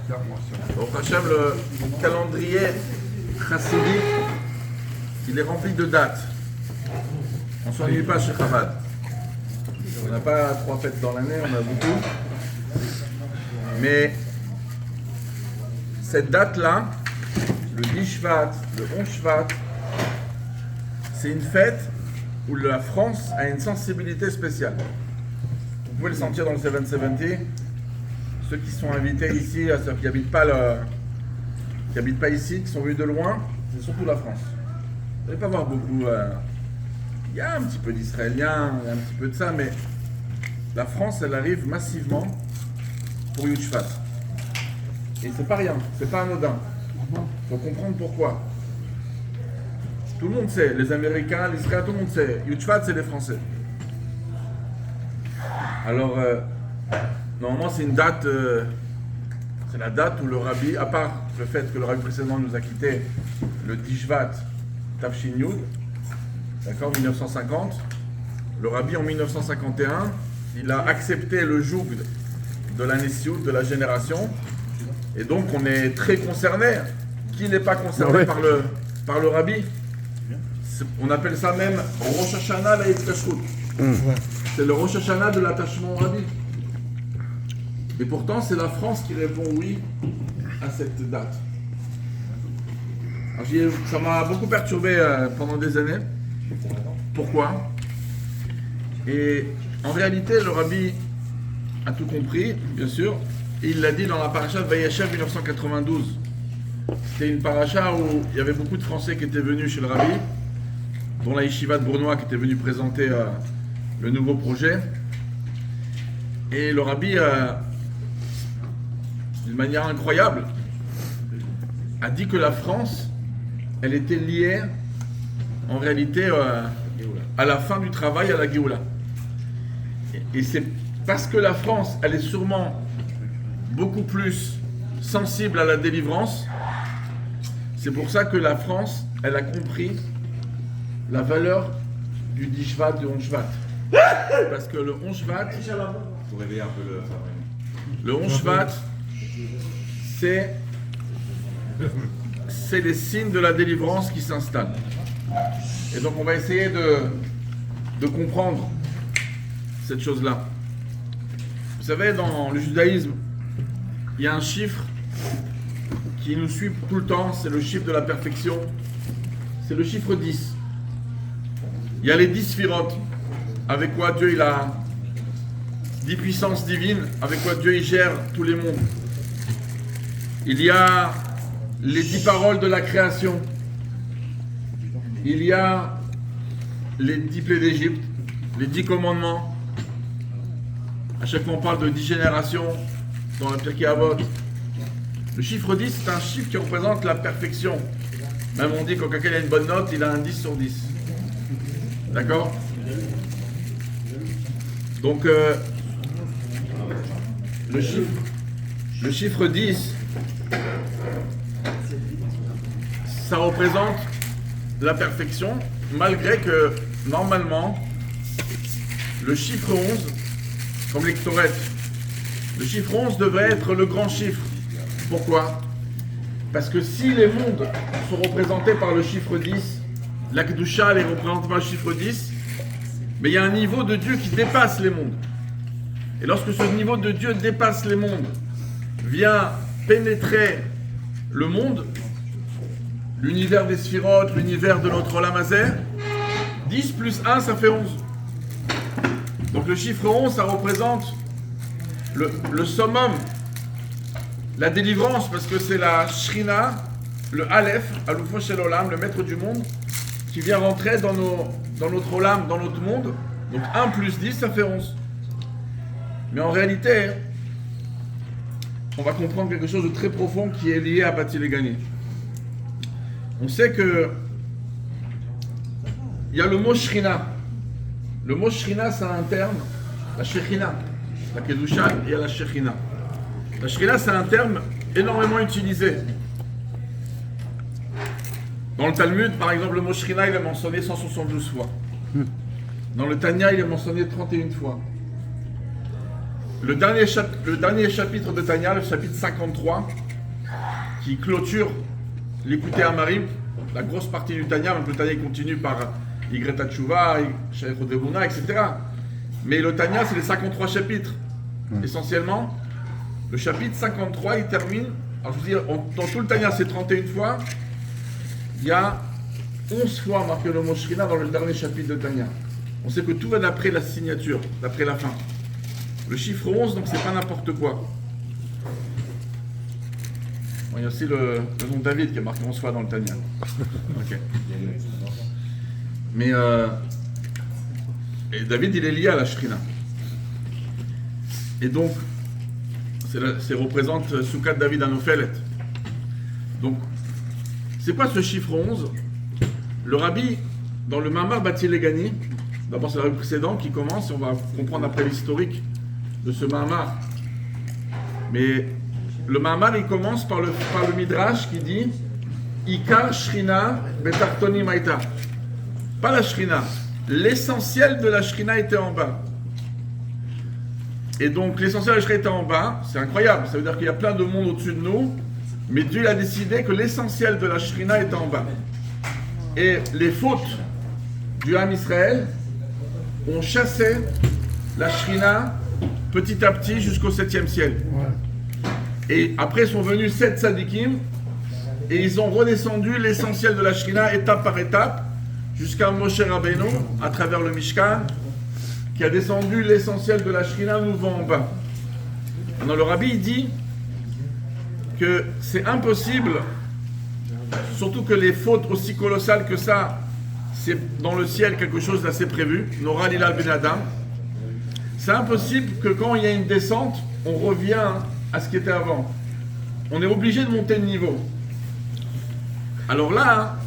Donc Hachem, le calendrier chassidique, il est rempli de dates. On ne s'ennuie pas chez Chabad. On n'a pas 3 fêtes dans l'année, on a beaucoup. Mais cette date-là, le 10 Shvat, le 11 Shvat, c'est une fête où la France a une sensibilité spéciale. Vous pouvez le sentir dans le 770. Ceux qui sont invités ici, ceux qui n'habitent pas, ici, qui sont venus de loin, c'est surtout la France. Vous n'allez pas voir beaucoup. Il y a un petit peu d'Israéliens, il y a un petit peu de ça, mais la France, elle arrive massivement pour Yud Shvat. Et c'est pas rien, c'est pas anodin. Il faut comprendre pourquoi. Tout le monde sait, les Américains, les Israéliens, tout le monde sait. Yud Shvat, c'est les Français. Alors, normalement, c'est une date, c'est la date où le rabbi, à part le fait que le rabbi précédent nous a quittés le 10 Shvat, Tafshin Yud, d'accord, 1950, le rabbi en 1951, il a accepté le joug de la Nessiout, de la génération, et donc on est très concerné. Qui n'est pas concerné par le rabbi? On appelle ça même Rosh Hashanah la Yitkashrut. C'est le Rosh Hashanah de l'attachement au rabbi. Et pourtant, c'est la France qui répond oui à cette date. Alors, ça m'a beaucoup perturbé pendant des années. Pourquoi? Et en réalité, le rabbi a tout compris, bien sûr. Et il l'a dit dans la paracha de Vayeshev 1992. C'était une paracha où il y avait beaucoup de Français qui étaient venus chez le rabbi, dont la yeshiva de Bournois qui était venue présenter le nouveau projet. Et le rabbi, d'une manière incroyable, a dit que la France, elle était liée en réalité à la fin du travail, à la Géoula. Et c'est parce que la France, elle est sûrement beaucoup plus sensible à la délivrance, c'est pour ça que la France, elle a compris la valeur du 10 Shvat, du 11 Shvat. Parce que le 11 Shvat, Pour réveiller un peu le 11 Shvat, c'est les signes de la délivrance qui s'installent. Et donc on va essayer de comprendre cette chose-là. Vous savez, dans le judaïsme, il y a un chiffre qui nous suit tout le temps, c'est le chiffre de la perfection, c'est le chiffre 10. Il y a les 10 sphirotes, avec quoi Dieu il a 10 puissances divines, avec quoi Dieu il gère tous les mondes. Il y a les 10 paroles de la création. Il y a les 10 plaies d'Égypte, les 10 commandements. À chaque fois on parle de 10 générations dans la Pirkei Avot. Le chiffre 10, c'est un chiffre qui représente la perfection. Même on dit que quand quelqu'un a une bonne note, il a un 10 sur 10. D'accord? Donc, le chiffre 10, ça représente la perfection, malgré que, normalement, le chiffre 11, comme l'Ektoret, le chiffre 11 devrait être le grand chiffre. Pourquoi? Parce que si les mondes sont représentés par le chiffre 10, la Kedusha est représentée par le chiffre 10, mais il y a un niveau de Dieu qui dépasse les mondes. Et lorsque ce niveau de Dieu dépasse les mondes, vient pénétrer le monde, l'univers des sphirotes, l'univers de notre Olam Hazeh, 10 plus 1, ça fait 11. Donc le chiffre 11, ça représente le summum, la délivrance, parce que c'est la Shrina, le Aleph, Alufo Shel Olam, le maître du monde, qui vient rentrer dans notre Olam, dans notre monde. Donc 1 plus 10, ça fait 11. Mais en réalité, on va comprendre quelque chose de très profond qui est lié à Bati Legani. On sait que il y a le mot Shrina. Le mot Shrina, c'est un terme, la Shechina. La Kedusha, il y a la Shechina. La Shrina, c'est un terme énormément utilisé. Dans le Talmud, par exemple, le mot Shrina, il est mentionné 172 fois. Dans le Tanya, il est mentionné 31 fois. le dernier chapitre de Tanya, le chapitre 53, qui clôture l'écouté Amarim, la grosse partie du Tanya, même le Tanya continue par Ygreta Tchouva, Shaykh Odebuna, etc. Mais le Tanya, c'est les 53 chapitres. Essentiellement, le chapitre 53, il termine, alors je veux dire, dans tout le Tanya, c'est 31 fois, il y a 11 fois marqué le mot Shrina dans le dernier chapitre de Tanya. On sait que tout va d'après la signature, d'après la fin. Le chiffre 11, donc c'est pas n'importe quoi. Bon, il y a aussi le nom de David qui est marqué 11 fois dans le Tanya. Ok. Mais et David, il est lié à la Shrina. Et donc, c'est représente Soukat David Anofelet. Donc, c'est quoi ce chiffre 11? Le rabbi, dans le Mamar Batilegani, d'abord c'est le rabbi précédent qui commence, et on va comprendre après l'historique de ce Mamar. Mais le Mamar, il commence par le Midrash qui dit Ikar Shrina Betartoni Maïta. Pas la Shrina. L'essentiel de la Shrina était en bas. Et donc l'essentiel de la Shrina était en bas. C'est incroyable. Ça veut dire qu'il y a plein de monde au-dessus de nous. Mais Dieu a décidé que l'essentiel de la Shrina était en bas. Et les fautes du Ham Israël ont chassé la Shrina petit à petit jusqu'au 7e ciel. Et après sont venus 7 Sadikim et ils ont redescendu l'essentiel de la Shrina étape par étape jusqu'à Moshe Rabbeinu à travers le Mishkan qui a descendu l'essentiel de la Shrina nouveau en bas. Alors le Rabbi il dit que c'est impossible, surtout que les fautes aussi colossales que ça, c'est dans le ciel quelque chose d'assez prévu, Nora Lilal Ben Adam. C'est impossible que quand il y a une descente, on revient à ce qui était avant. On est obligé de monter de niveau. Alors là,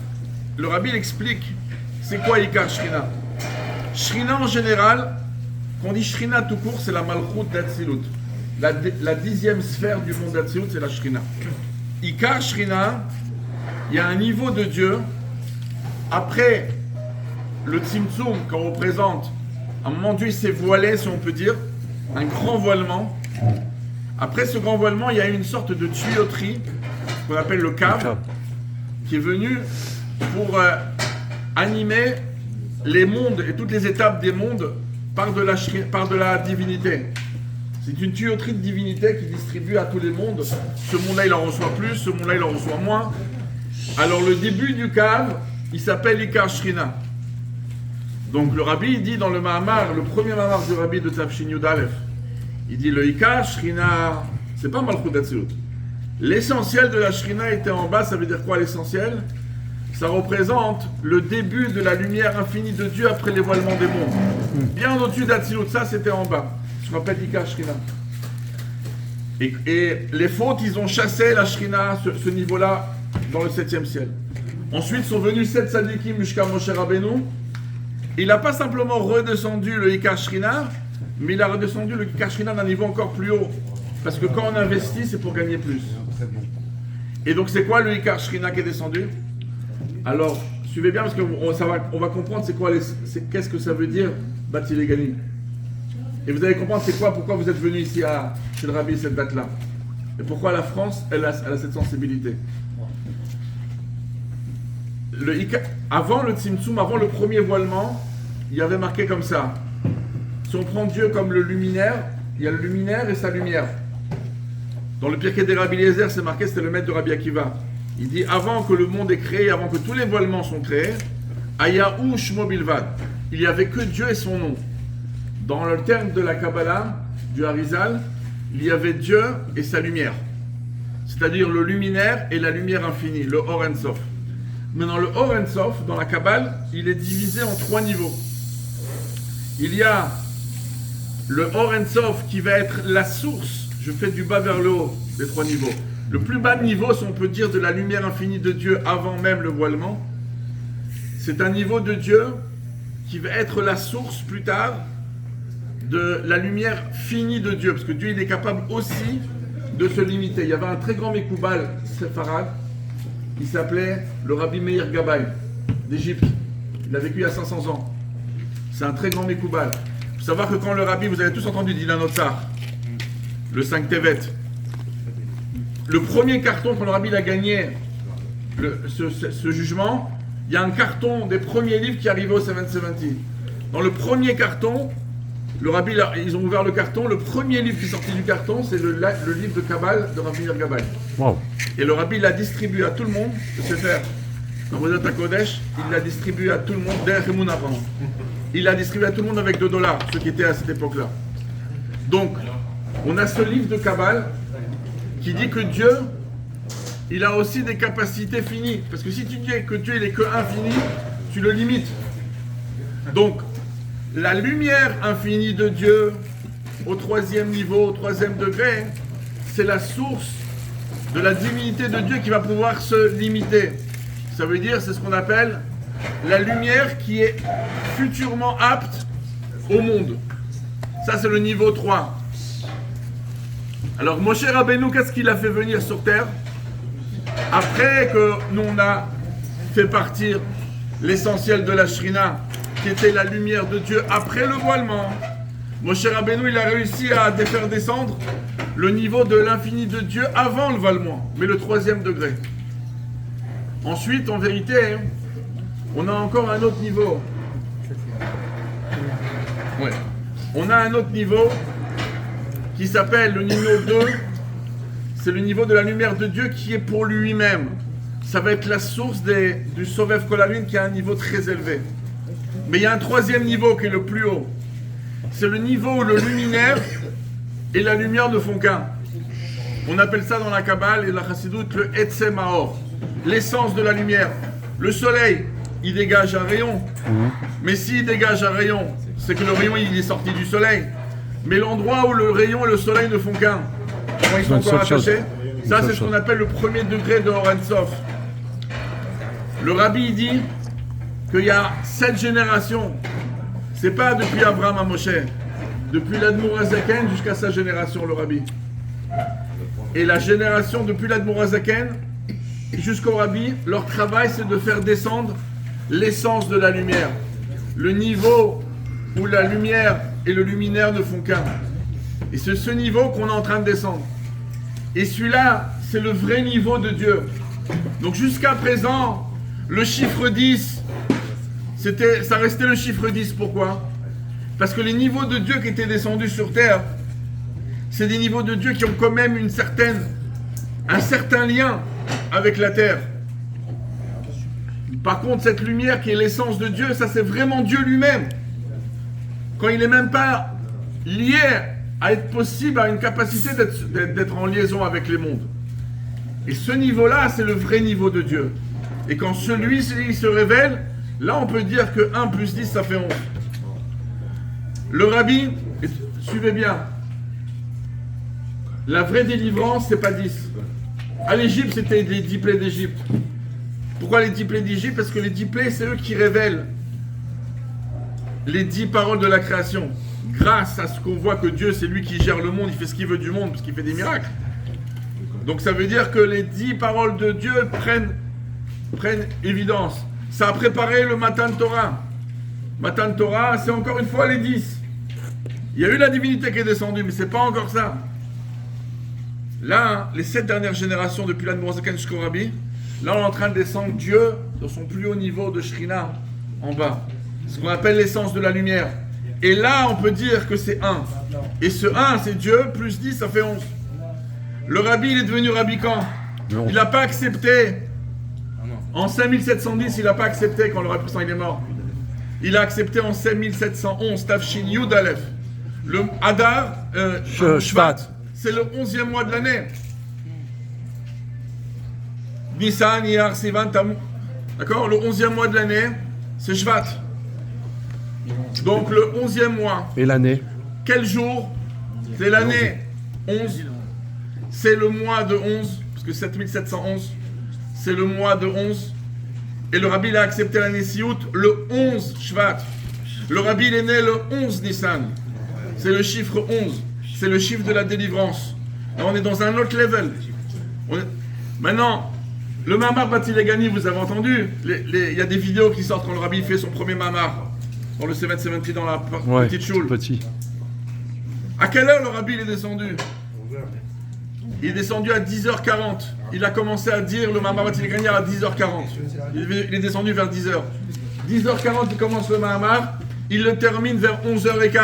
le Rabbi explique, c'est quoi Ikar Shrina? Shrina en général, quand on dit Shrina tout court, c'est la Malchut d'Atsilut. La 10e sphère du monde d'Atsilut, c'est la Shrina. Ikar Shrina, il y a un niveau de Dieu. Après le Tzimtzum, qu'on représente, à un moment Dieu s'est voilé, si on peut dire, un grand voilement. Après ce grand voilement, il y a une sorte de tuyauterie, qu'on appelle le Kav, qui est venu pour animer les mondes et toutes les étapes des mondes par de la divinité. C'est une tuyauterie de divinité qui distribue à tous les mondes. Ce monde-là, il en reçoit plus, ce monde-là, il en reçoit moins. Alors le début du Kav, il s'appelle Ikar Shrina. Donc le Rabbi, il dit dans le Mahamar, le premier Mahamar du Rabbi de Tafshin Yud Aleph, il dit le Ikar Shrina, c'est pas Malchut d'Atsilut. L'essentiel de la Shrina était en bas, ça veut dire quoi l'essentiel? Ça représente le début de la lumière infinie de Dieu après l'évoilement des mondes. Bien au-dessus d'Atsilut, ça c'était en bas. Je m'appelle Ikar Shrina. Et les fautes, ils ont chassé la Shrina, ce niveau-là, dans le 7e ciel. Ensuite sont venus 7 Sadikim jusqu'à Moshe Rabbeinu. Il n'a pas simplement redescendu le Ikar Shrina, mais il a redescendu le Ikar Shrina d'un niveau encore plus haut. Parce que quand on investit, c'est pour gagner plus. Et donc c'est quoi le Ikar Shrina qui est descendu? Alors, suivez bien parce qu'on va comprendre qu'est-ce que ça veut dire Batilegani. Et vous allez comprendre pourquoi vous êtes venu ici chez le Rabbi cette date-là. Et pourquoi la France, elle a cette sensibilité. Avant le Tzimtzum, avant le premier voilement, il y avait marqué comme ça. Si on prend Dieu comme le luminaire, il y a le luminaire et sa lumière. Dans le Pirkei des Rabbi Eliezer, c'est marqué, c'était le maître de Rabbi Akiva. Il dit, avant que le monde est créé, avant que tous les voilements sont créés, Ayahu Shmo Bilvad, il n'y avait que Dieu et son nom. Dans le terme de la Kabbalah, du Harizal, il y avait Dieu et sa lumière. C'est-à-dire le luminaire et la lumière infinie, le Or En Sof. Maintenant, le Or En Sof, dans la Kabbale, il est divisé en 3 niveaux. Il y a le Or En Sof qui va être la source, je fais du bas vers le haut, les 3 niveaux. Le plus bas niveau, si on peut dire, de la lumière infinie de Dieu avant même le voilement, c'est un niveau de Dieu qui va être la source plus tard de la lumière finie de Dieu, parce que Dieu il est capable aussi de se limiter. Il y avait un très grand Mekoubal séfarade, il s'appelait le Rabbi Meir Gabay d'Égypte. Il a vécu il y a 500 ans. C'est un très grand Mekoubal. Il faut savoir que quand le Rabbi, vous avez tous entendu Dilan Otsar, le 5 Tevet. Le premier carton, quand le rabbi a gagné ce jugement, il y a un carton des premiers livres qui arrivait au 770. Dans le premier carton, le rabbi, ils ont ouvert le carton, le premier livre qui est sorti du carton, c'est le livre de Kabbal de Rabbi Gabay. Wow. Et le rabbi l'a distribué à tout le monde, le Sefer, dans Vodat HaKodesh, il l'a distribué à tout le monde, derrière Emouna, pardon. Il l'a distribué à tout le monde avec $2, ceux qui étaient à cette époque-là. Donc, on a ce livre de Kabbal qui dit que Dieu, il a aussi des capacités finies. Parce que si tu dis que Dieu il est que infini, tu le limites. Donc, la lumière infinie de Dieu, au 3e niveau, au 3e degré, c'est la source de la divinité de Dieu qui va pouvoir se limiter. Ça veut dire, c'est ce qu'on appelle la lumière qui est futurement apte au monde. Ça, c'est le niveau 3. Alors, Moshe Rabbeinu, qu'est-ce qu'il a fait venir sur terre? Après que nous, on a fait partir l'essentiel de la Shrina, qui était la lumière de Dieu après le voilement, Moshe Rabbeinu, il a réussi à faire descendre le niveau de l'infini de Dieu avant le voilement, mais le 3e degré. Ensuite, en vérité, on a encore un autre niveau. Ouais. On a un autre niveau qui s'appelle le niveau 2. C'est le niveau de la lumière de Dieu qui est pour lui-même. Ça va être la source du Sovev Kolalin qui a un niveau très élevé. Mais il y a un 3e niveau qui est le plus haut. C'est le niveau où le luminaire et la lumière ne font qu'un. On appelle ça dans la Kabbale et la Chassidoute le Etzem Haor, l'essence de la lumière. Le soleil, il dégage un rayon. Mais s'il dégage un rayon, c'est que le rayon il est sorti du soleil. Mais l'endroit où le rayon et le soleil ne font qu'un, comment ils sont encore attachés? Ça, c'est ce qu'on appelle le 1er degré de Or Ein Sof. Le rabbi dit qu'il y a 7 générations. C'est pas depuis Abraham à Moshe, depuis l'Admour HaZaken jusqu'à sa génération, le rabbi. Et la génération depuis l'Admour HaZaken jusqu'au rabbi, leur travail c'est de faire descendre l'essence de la lumière. Le niveau où la lumière et le luminaire ne font qu'un. Et c'est ce niveau qu'on est en train de descendre. Et celui-là, c'est le vrai niveau de Dieu. Donc jusqu'à présent, le chiffre 10, ça restait le chiffre 10. Pourquoi? Parce que les niveaux de Dieu qui étaient descendus sur terre, c'est des niveaux de Dieu qui ont quand même un certain lien avec la terre. Par contre, cette lumière qui est l'essence de Dieu, ça c'est vraiment Dieu lui-même. Quand il n'est même pas lié à être possible, à une capacité d'être en liaison avec les mondes. Et ce niveau-là, c'est le vrai niveau de Dieu. Et quand celui-ci se révèle, là on peut dire que 1 plus 10, ça fait 11. Le rabbi, suivez bien, la vraie délivrance, c'est pas 10. À l'Égypte, c'était les 10 plaies d'Égypte. Pourquoi les 10 plaies d'Égypte? Parce que les 10 plaies, c'est eux qui révèlent les 10 paroles de la création. Grâce à ce qu'on voit que Dieu, c'est lui qui gère le monde, il fait ce qu'il veut du monde, parce qu'il fait des miracles. Donc ça veut dire que les 10 paroles de Dieu prennent évidence. Ça a préparé le Matan Torah. Matan Torah, c'est encore une fois les 10. Il y a eu la divinité qui est descendue, mais c'est pas encore ça. Là, les 7 dernières générations, depuis l'Admour HaZaken jusqu'au Rabbi, là on est en train de descendre Dieu dans son plus haut niveau de Shrina, en bas. Ce qu'on appelle l'essence de la lumière. Et là, on peut dire que c'est 1. Et ce 1, c'est Dieu, plus 10, ça fait 11. Le Rabbi, il est devenu Rabbi quand? Il n'a pas accepté. En 5710, il n'a pas accepté quand le Rabbi il est mort. Il a accepté en 5711, Tafshin Yud Aleph. Le Hadar, Shvat. c'est le 11e mois de l'année. Nissan, Iyar, Sivan, Tammuz. D'accord? Le 11e mois de l'année, c'est Shvat. Donc le 11e mois. Et l'année? Quel jour? C'est l'année 11. C'est le mois de 11, parce que 7711, c'est le mois de 11. Et le Rabbi il a accepté l'année Siout le 11 Shvat. Le Rabbi il est né le 11 Nissan. C'est le chiffre 11. C'est le chiffre de la délivrance. Là on est dans un autre level. Maintenant, le Mamar Batilegani, vous avez entendu, il y a des vidéos qui sortent quand le Rabbi fait son premier Mamar. Dans le 770 dans la petite choule. Petit. À quelle heure le Rabbi il est descendu? Il est descendu à 10h40. Il a commencé à dire le Mahamar il gagnait à 10h40. Il est descendu vers 10h. 10h40, il commence le Mahamar. Il le termine vers 11h15.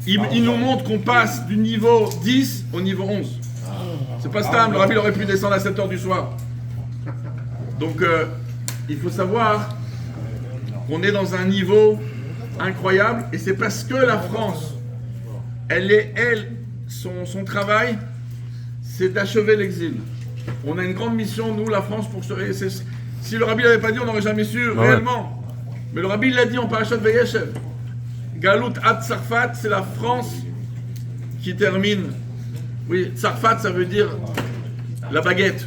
Il nous montre qu'on passe du niveau 10 au niveau 11. C'est pas stable. Le Rabbi aurait pu descendre à 7h du soir. Donc, il faut savoir qu'on est dans un niveau incroyable. Et c'est parce que la France, son travail, c'est d'achever l'exil. On a une grande mission, nous, la France, pour se... Si le Rabbi l'avait pas dit, on n'aurait jamais su réellement. Mais le Rabbi l'a dit en Parashat Vayeshev. Galout ad Tsarfat, c'est la France qui termine. Oui, Tsarfat, ça veut dire la baguette.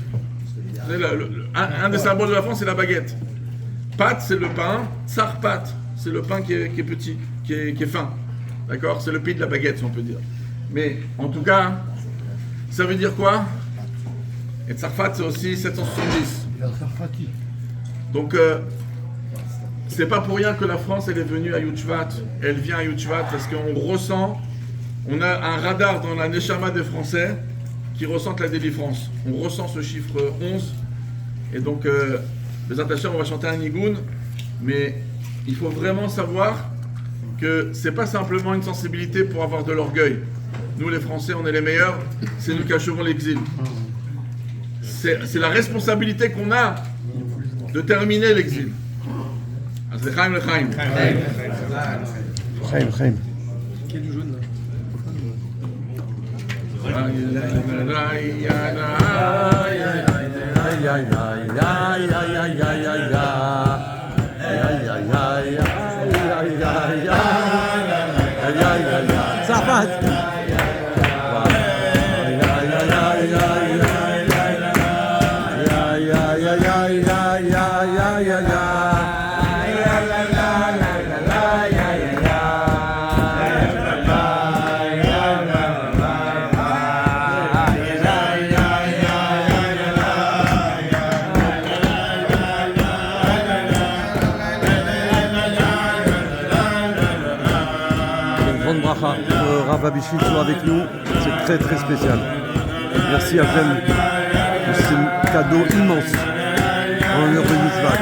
Un des symboles de la France, c'est la baguette. Pat, c'est le pain. Tsarpat, c'est le pain qui est petit, qui est fin. D'accord? C'est le pays de la baguette, si on peut dire. Mais en tout cas, ça veut dire quoi? Et Tsarfat, c'est aussi 770. Donc, c'est pas pour rien que la France, elle est venue à Yud-Shvat. Elle vient à Yud-Shvat parce qu'on ressent, on a un radar dans la Neshama des Français qui ressentent la délivrance. On ressent ce chiffre 11. Et donc, les attachés, on va chanter un nigoun. Mais il faut vraiment savoir que c'est pas simplement une sensibilité pour avoir de l'orgueil. Nous, les Français, on est les meilleurs. C'est nous qui achevons l'exil. C'est la responsabilité qu'on a de terminer l'exil. C'est Chaim le Chaim. Chaim. Qui est du jaune Rav Abishvili soit avec nous, c'est très très spécial. Merci à Jem de ce cadeau immense en l'honneur de Yud-Shvat.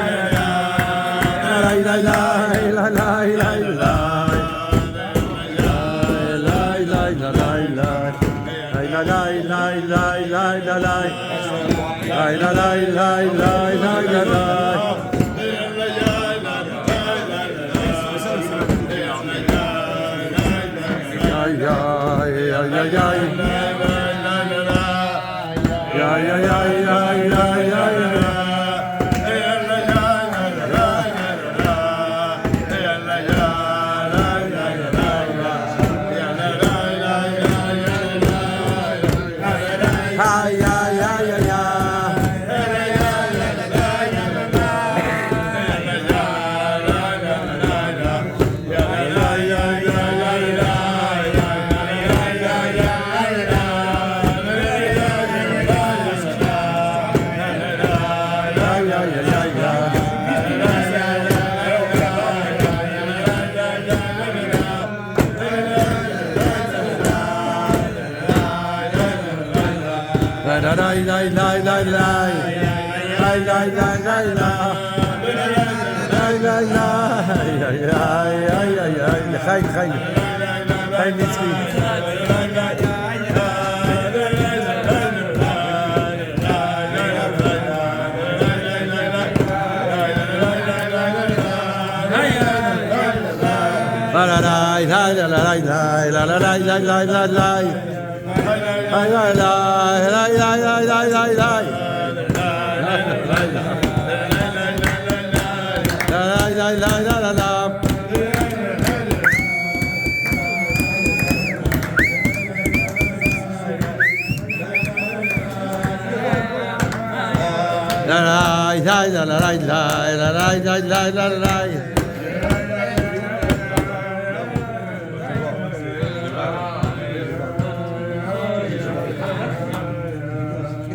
חיים נצחי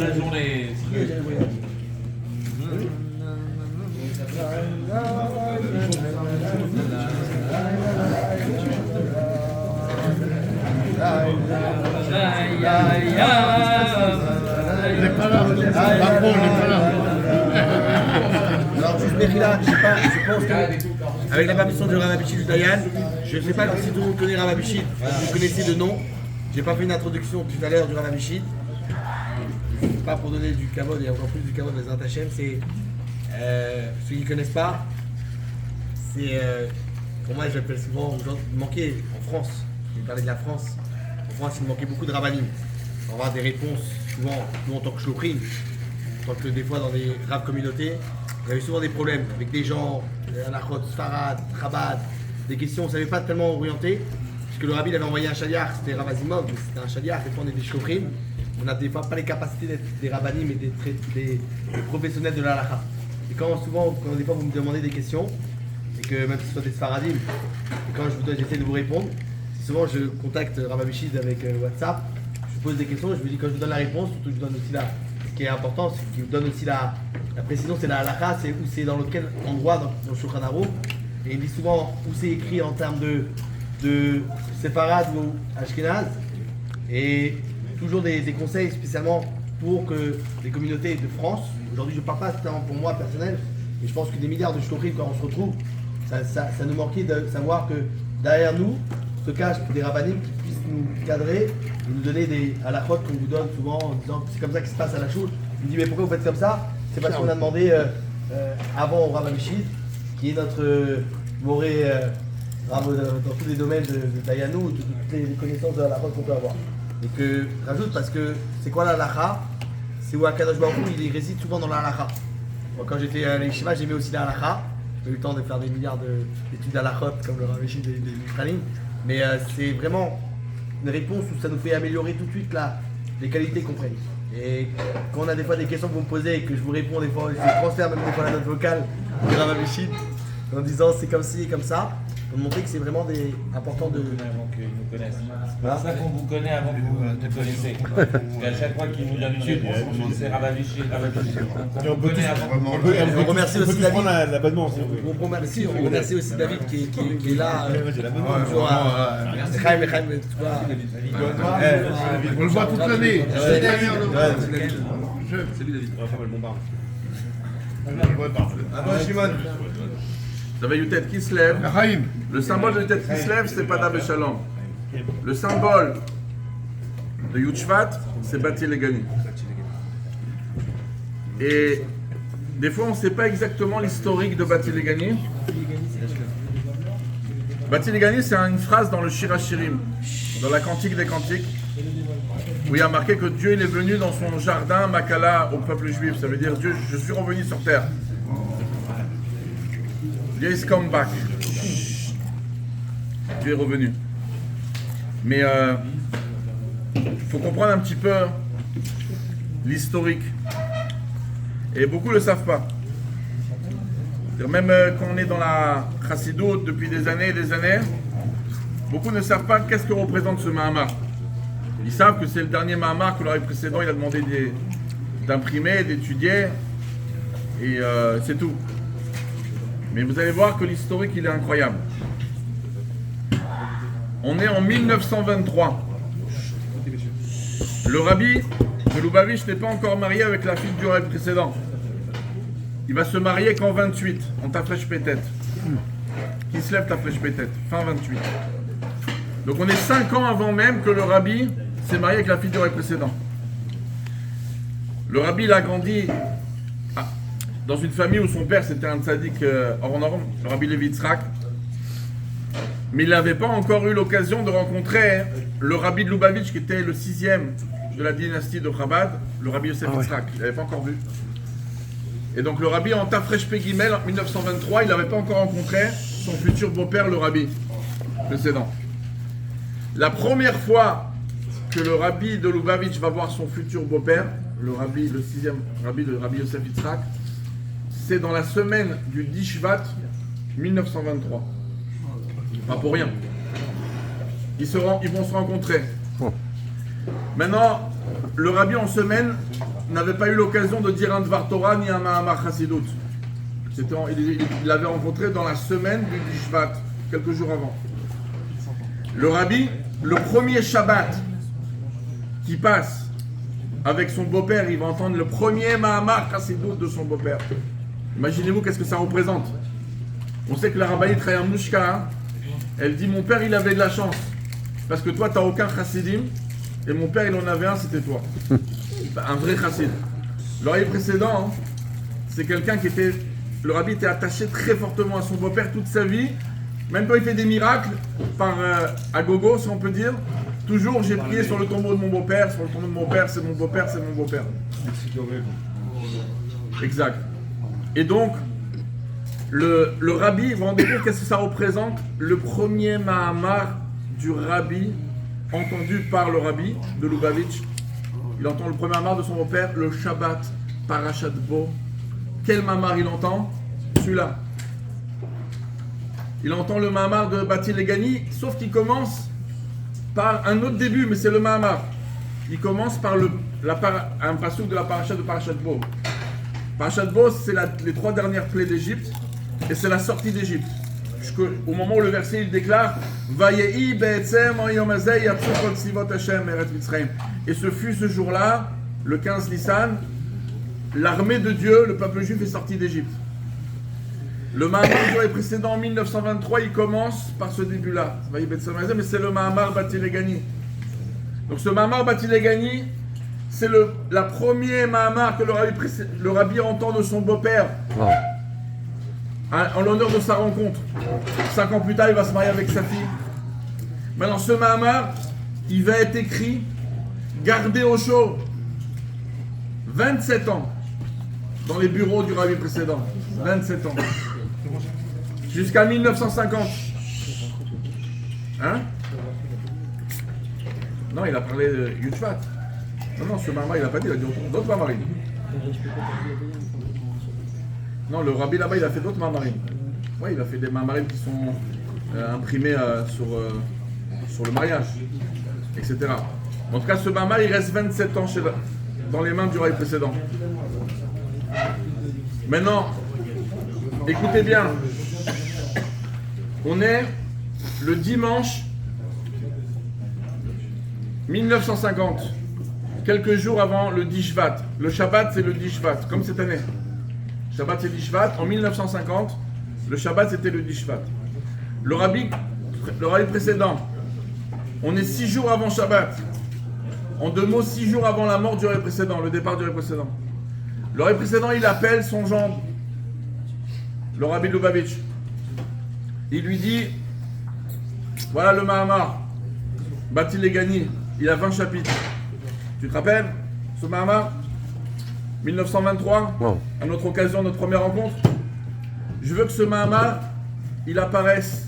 La journée. Il n'est pas là. Macron, il n'est pas là. Alors, juste là, je pense qu'avec la permission de Rav Abichid du Dayan, je ne sais pas si tout le monde connaît Rav Abichid, vous connaissez de nom. Je n'ai pas fait une introduction tout à l'heure du Rav Abichid. Pas pour donner du kavod et encore plus du kavod à Hachem, c'est ceux qui ne connaissent pas, c'est pour moi j'appelle souvent il manquait en France, je vais parler de la France, en France il manquait beaucoup de rabbinim pour avoir des réponses souvent, nous en tant que shlochim, en tant que des fois dans des raves communautés, il y avait souvent des problèmes avec des gens, Anachot, Sfarad, Chabad, des questions on ne savait pas tellement orienter, puisque le rabbi avait envoyé un chaliar, c'était Rav Azimov, mais c'était un chaliar, des fois on est des shlochim. On n'a des fois pas les capacités d'être des rabbinim mais des professionnels de la halakha. Et quand des fois vous me demandez des questions, et que même si ce soit des sfaradim, et quand j'essaie de vous répondre, souvent je contacte Rav Abichid avec WhatsApp, je pose des questions, je lui dis quand je vous donne la réponse, surtout je donne aussi ce qui est important, ce qui vous donne aussi la précision, c'est la halakha, c'est où c'est dans lequel endroit dans le Shulchan Aruch, et il dit souvent où c'est écrit en termes de séfarad ou ashkenaz, et toujours des conseils spécialement pour que les communautés de France, aujourd'hui je ne parle pas seulement pour moi personnel, mais je pense que des milliards de shlochim quand on se retrouve, ça nous manquait de savoir que derrière nous se cachent des rabbinim qui puissent nous cadrer et nous donner des halakhot qu'on vous donne souvent en disant que c'est comme ça que se passe à la choule. Il me dit mais pourquoi vous faites comme ça? C'est parce qu'on a demandé avant au Rav Abichid, qui est notre moré dans tous les domaines de Dayanou, de toutes les connaissances de halakhot qu'on peut avoir. Et que rajoute parce que c'est quoi la halakha? C'est où Akadosh Baruch Hu il réside souvent dans la halakha. Moi quand j'étais à l'Yeshiva j'aimais aussi la halakha. J'ai eu le temps de faire des milliards d'études d'halachot comme le Rav Abichid des Mifralim. Mais c'est vraiment une réponse où ça nous fait améliorer tout de suite les qualités qu'on prenne. Et quand on a des fois des questions que vous me posez et que je vous réponds des fois, je transfère même des fois la note vocale du Rav Abichid en disant c'est comme ci et comme ça. Pour montrer que c'est vraiment important de... Avant qu'ils nous connaissent. C'est pour ça qu'on vous connaît avant que vous nous connaissez. Et à chaque fois qu'ils nous donnent une réponse, on dit c'est Rav Abichid, Rav Abichid. On connaît avant. On remercie aussi David. l'abonnement si vous voulez. On remercie aussi David qui est là. On le voit toute l'année. Salut David. Vous avez une tête qui se lève. Chaim. Le symbole de tête qui se lève, c'est Pada Beshalom. Le symbole de Yud Shvat, c'est Bati Legani. Et des fois, on ne sait pas exactement l'historique de Bati Legani. Bati Legani, c'est une phrase dans le Shir HaShirim, dans la Cantique des Cantiques, où il y a marqué que Dieu il est venu dans son jardin Makala au peuple juif. Ça veut dire Dieu, je suis revenu sur terre. Dieu is come back. Dieu est revenu. Mais faut comprendre un petit peu l'historique. Et beaucoup ne le savent pas. Même quand on est dans la Chassidoute depuis des années et des années, beaucoup ne savent pas qu'est-ce que représente ce Mahamar. Ils savent que c'est le dernier Mahamar que l'année précédent il a demandé d'imprimer, d'étudier, et c'est tout. Mais vous allez voir que l'historique il est incroyable. On est en 1923. Le rabbi de Lubavitch n'est pas encore marié avec la fille du rabbi précédent. Il va se marier qu'en 28, en Tafresh Pétet. Qui se lève Tafresh Pétet, fin 28. Donc on est 5 ans avant même que le rabbi s'est marié avec la fille du rabbi précédent. Le rabbi il a grandi dans une famille où son père c'était un tzaddik hors norme, le rabbi Levi Yitzhak. Mais il n'avait pas encore eu l'occasion de rencontrer le rabbi de Lubavitch qui était le 6e de la dynastie de Chabad, le rabbi Yosef Yitzhak. Il n'avait pas encore vu. Et donc le rabbi en Tafresh Pei Gimel en 1923, il n'avait pas encore rencontré son futur beau-père, le rabbi précédent. La première fois que le rabbi de Lubavitch va voir son futur beau-père, le 6e rabbi, le rabbi Yosef Yitzhak, c'est dans la semaine du 10 Shvat 1923. Pas pour rien. Ils vont se rencontrer. Maintenant, le rabbi en semaine n'avait pas eu l'occasion de dire un Dvar Torah ni un Mahamar Chassidut. Il l'avait rencontré dans la semaine du 10 Shvat, quelques jours avant. Le rabbi, le premier Shabbat qui passe avec son beau-père, il va entendre le premier Mahamar Chassidout de son beau-père. Imaginez-vous qu'est-ce que ça représente. On sait que la Rabbaï Traya Mouchka, elle dit mon père il avait de la chance. Parce que toi tu n'as aucun chassidim, et mon père il en avait un, c'était toi. Un vrai chassid. Le rabbi précédent, c'est quelqu'un qui était. Le rabbi était attaché très fortement à son beau-père toute sa vie. Même quand il fait des miracles, à gogo, si on peut dire, toujours j'ai prié sur le tombeau de mon beau-père, sur le tombeau de mon père, c'est mon beau-père, c'est mon beau-père. Exact. Et donc, le rabbi, vous vous rendez compte qu'est-ce que ça représente? Le premier Mahamar du rabbi, entendu par le rabbi de Lubavitch. Il entend le premier Mahamar de son beau-père, le Shabbat, Parashat Bo. Quel Mahamar il entend? Celui-là. Il entend le Mahamar de Bati Legani, sauf qu'il commence par un autre début, mais c'est le Mahamar. Il commence par un passouk de la Parashat de Parashat Bo. Parashat Bo, c'est les 3 dernières plaies d'Égypte, et c'est la sortie d'Égypte. Au moment où le verset il déclare Vayehi be'etzem hayom hazeh yatzu kol tzivot Hashem me'eretz Mitzrayim. Et ce fut ce jour-là, le 15 Nissan, l'armée de Dieu, le peuple juif est sorti d'Égypte. Le Mahamar du précédent en 1923, il commence par ce début-là. Mais c'est le Mahamar Bati Legani. Donc ce Mahamar Bati Legani, c'est la première Mahamar que le rabbi entend de son beau-père. Oh. En l'honneur de sa rencontre. 5 ans plus tard, il va se marier avec sa fille. Maintenant, ce Mahamar, il va être écrit, gardé au chaud, 27 ans, dans les bureaux du rabbi précédent. 27 ans. Jusqu'à 1950. Hein? Non, il a parlé de Yudshvat. Non, ce Mahamar, il n'a pas dit, il a dit d'autres Mahamarim. Non, le rabbi là-bas, il a fait d'autres Mahamarim. Oui, il a fait des Mahamarim qui sont imprimés sur le mariage, etc. En tout cas, ce Mahamar, il reste 27 ans dans les mains du rabbi précédent. Maintenant, écoutez bien. On est le dimanche 1950, quelques jours avant le 10 Shvat. Le Shabbat, c'est le 10 Shvat, comme cette année. Shabbat, c'est 10 Shvat. En 1950, le Shabbat, c'était le 10 Shvat. Le rabbi précédent, on est 6 jours avant Shabbat. En 2 mots, 6 jours avant la mort du rabbi précédent, le départ du rabbi précédent. Le rabbi précédent, il appelle son gendre, le rabbi de Lubavitch. Il lui dit, voilà le Mahamar, Bati Legani, il a 20 chapitres. Tu te rappelles, ce Mahamar 1923, wow. À notre occasion, notre première rencontre. Je veux que ce Mahamar, il apparaisse.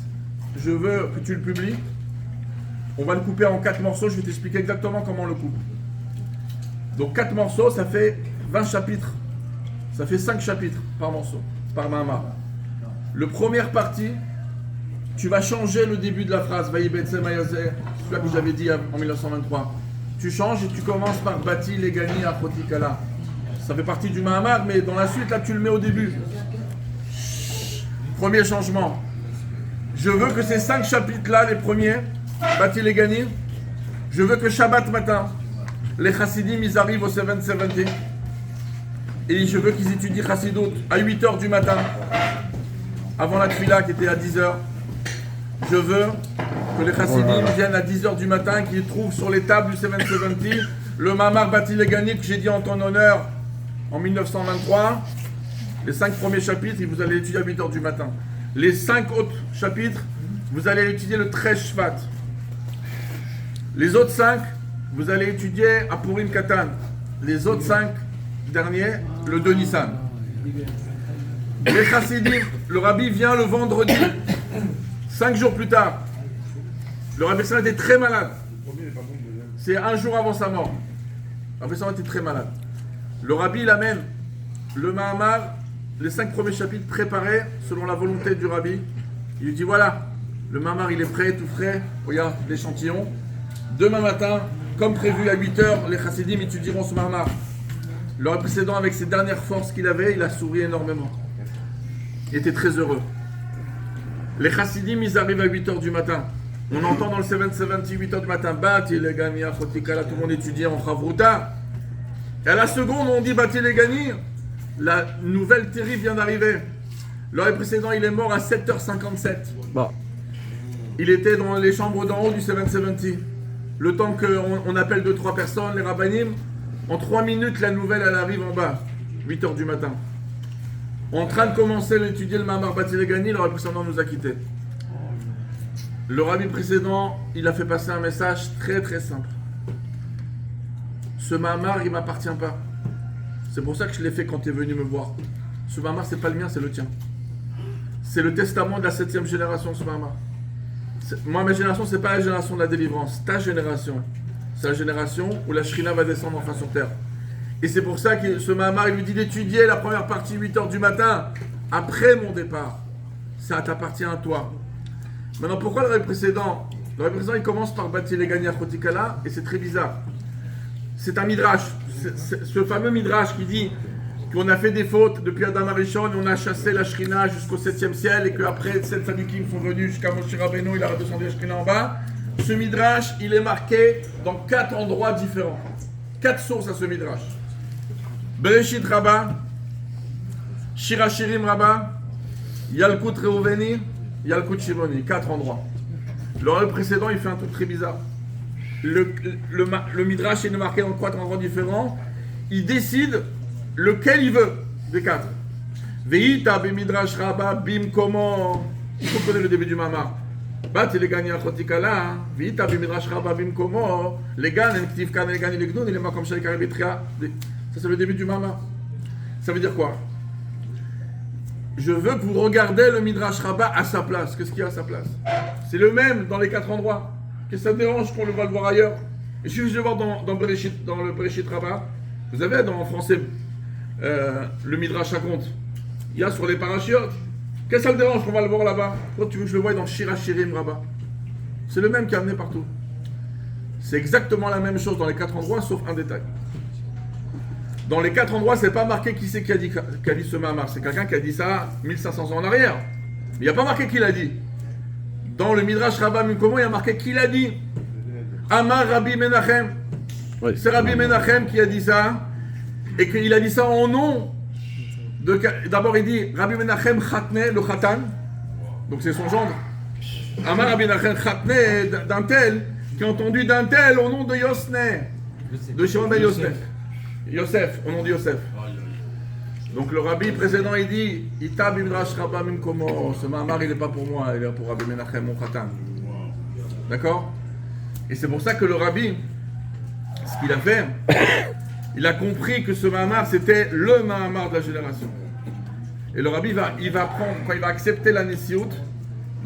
Je veux que tu le publies. On va le couper en 4 morceaux, je vais t'expliquer exactement comment on le coupe. Donc 4 morceaux, ça fait 20 chapitres. Ça fait 5 chapitres par morceau, par Mahamar. Le première partie, tu vas changer le début de la phrase, celui-là que j'avais dit en 1923. Tu changes et tu commences par Bati Legani Achotikala. Ça fait partie du Mahamar, mais dans la suite, là, tu le mets au début. Premier changement. Je veux que ces 5 chapitres-là, les premiers, Bati Legani, je veux que Shabbat matin, les Chassidim, ils arrivent au 770. Et je veux qu'ils étudient Chassidut à 8h du matin, avant la Tfila qui était à 10h. Je veux que les Chassidim viennent à 10h du matin, qu'ils trouvent sur les tables du 770 le Mahamar Bati Legani que j'ai dit en ton honneur en 1923. Les 5 premiers chapitres, et vous allez étudier à 8h du matin. Les 5 autres chapitres, vous allez étudier le 13 Shvat. Les autres 5, vous allez étudier à Purim Katan. Les autres 5 derniers, le 2 Nissan. Les Chassidim, le rabbi vient le vendredi, 5 jours plus tard. Le rabbi Salman était très malade. C'est 1 jour avant sa mort. Le rabbi Salman était très malade. Le rabbi il amène le Mahamar, les 5 premiers chapitres préparés selon la volonté du rabbi. Il lui dit voilà, le Mahamar il est prêt, tout frais. Regarde l'échantillon. Demain matin, comme prévu à 8h, les Chassidim étudieront ce Mahamar. Le rabbi précédent, avec ses dernières forces qu'il avait, il a souri énormément. Il était très heureux. Les Chassidim, ils arrivent à 8h du matin. On entend dans le 770, 8h du matin, Bati Legani Achotikala, tout le monde étudie en Chavruta. Et à la seconde, on dit Batilegani, la nouvelle terrible vient d'arriver. L'heure précédent, il est mort à 7h57. Bon. Il était dans les chambres d'en haut du 770. Le temps qu'on appelle 2-3 personnes, les rabbinim, en 3 minutes, la nouvelle, elle arrive en bas. 8h du matin. En train de commencer à étudier le Mahamar Batilegani, le rabbi précédent nous a quittés. Le rabbi précédent, il a fait passer un message très très simple. Ce Mahamar, il ne m'appartient pas. C'est pour ça que je l'ai fait quand tu es venu me voir. Ce Mahamar, c'est pas le mien, c'est le tien. C'est le testament de la 7e génération, ce Mahamar. Moi, ma génération, c'est pas la génération de la délivrance. Ta génération, c'est la génération où la Shrina va descendre enfin sur terre. Et c'est pour ça que ce Mahamar, il lui dit d'étudier la première partie 8h du matin, après mon départ. Ça t'appartient à toi. Maintenant, pourquoi le rêve précédent? Le rêve précédent, il commence par Batilegani à Chotikala, et c'est très bizarre. C'est un midrash. C'est ce fameux midrash qui dit qu'on a fait des fautes depuis Adam Arishon et on a chassé la Shrina jusqu'au 7e ciel et qu'après 7 Sadukim sont venus jusqu'à Moshe Rabbeinu, il a redescendu la Shrina en bas. Ce midrash, il est marqué dans 4 endroits différents. 4 sources à ce midrash. Bereshit Rabbah, Shirachirim Rabbah, Yalkut Reuveni, Yalkut Shimoni. 4 endroits. Le précédent, il fait un truc très bizarre. Le midrash est marqué dans 4 endroits différents. Il décide lequel il veut des 4. Veïta b'midrash Rabbah bim comment. Il faut connaître le début du Mahamar. Batilegani à Chotikala. Veïta b'midrash Rabbah bim comment. Les gars, les kan, les gars, les gnoun, les makom shel karibetria. Ça c'est le début du Mahamar. Ça veut dire quoi? Je veux que vous regardez le midrash Rabbah à sa place. Qu'est-ce qu'il y a à sa place? C'est le même dans les 4 endroits. Qu'est-ce que ça dérange qu'on le va le voir ailleurs? Il suffit de voir dans le Bereshit Rabbah. Vous avez en français le midrash raconte. Il y a sur les parachutes. Qu'est-ce que ça le dérange qu'on va le voir là-bas? Pourquoi tu veux que je le voie dans Shirachirim Rabbah? C'est le même qui a amené partout. C'est exactement la même chose dans les 4 endroits, sauf un détail. Dans les 4 endroits, c'est pas marqué qui c'est qui a dit ce Mahamar. C'est quelqu'un qui a dit ça 1500 ans en arrière. Mais il n'y a pas marqué qui l'a dit. Dans le Midrash Rabbah Mikomo, il y a marqué qui l'a dit. Amar Rabbi Menachem. Oui. C'est Rabbi Menachem qui a dit ça. Et qu'il a dit ça en nom de... D'abord, il dit Rabbi Menachem Khatne, le Khatan. Donc c'est son gendre. Amar Rabbi Menachem Khatne, d'un tel, qui a entendu d'un tel au nom de Yosne. De Shimon ben Yosef. Yosef, au nom de Yosef. Donc le rabbi précédent, il dit Ita b'midrash Rabbah mimkomo. Ce Mahamar, il n'est pas pour moi, il est pour Rabbi Menachem, mon Khatan. D'accord? Et c'est pour ça que le rabbi, ce qu'il a fait, il a compris que ce Mahamar, c'était le Mahamar de la génération. Et le rabbi, il va prendre, quand il va accepter la Nessiout,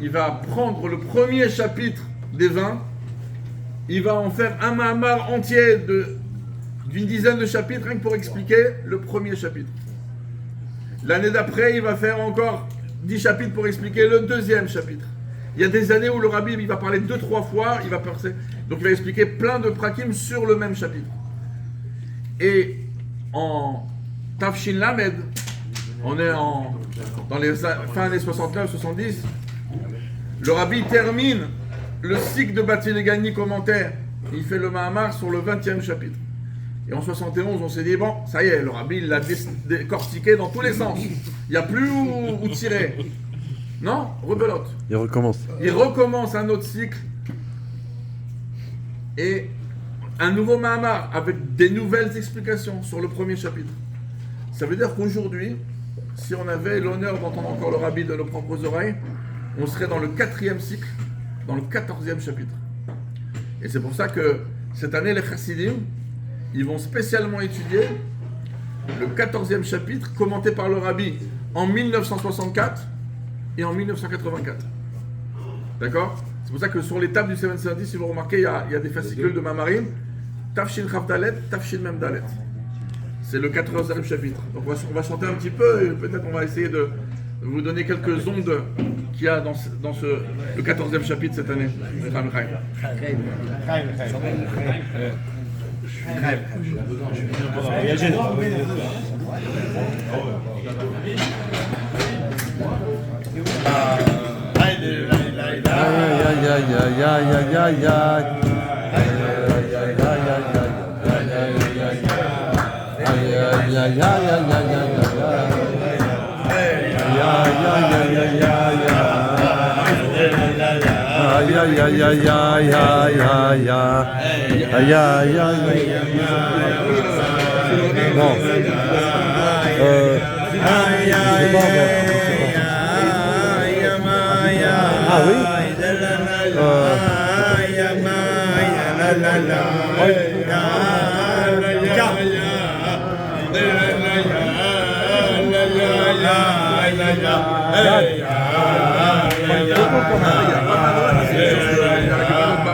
il va prendre le premier chapitre des 20, il va en faire un Mahamar entier d'une dizaine de chapitres, rien que pour expliquer le premier chapitre. L'année d'après, il va faire encore 10 chapitres pour expliquer le deuxième chapitre. Il y a des années où le rabbi il va parler 2-3 fois, il va passer. Donc il va expliquer plein de prakim sur le même chapitre. Et en Tafshin Lamed, on est dans les fins années 69-70, le rabbi termine le cycle de Batilegani commentaire. Il fait le Mahamar sur le 20e chapitre. Et en 71, on s'est dit, bon, ça y est, le rabbi l'a décortiqué dans tous les sens. Il n'y a plus où tirer. Non, rebelote. Il recommence. Il recommence un autre cycle. Et un nouveau Mahamar avec des nouvelles explications sur le premier chapitre. Ça veut dire qu'aujourd'hui, si on avait l'honneur d'entendre encore le rabbi de nos propres oreilles, on serait dans le 4e cycle, dans le 14e chapitre. Et c'est pour ça que cette année, les chassidim, ils vont spécialement étudier le 14e chapitre commenté par le rabbi en 1964 et en 1984. D'accord? C'est pour ça que sur les tables du 770, si vous remarquez, il y a des fascicules de Mamarim. Tafshin Chavdalet, Tafshin Memdalet. C'est le 14e chapitre. Donc on va chanter un petit peu et peut-être on va essayer de vous donner quelques ondes qu'il y a dans le 14e chapitre cette année. Non. Je sais pas, ah oui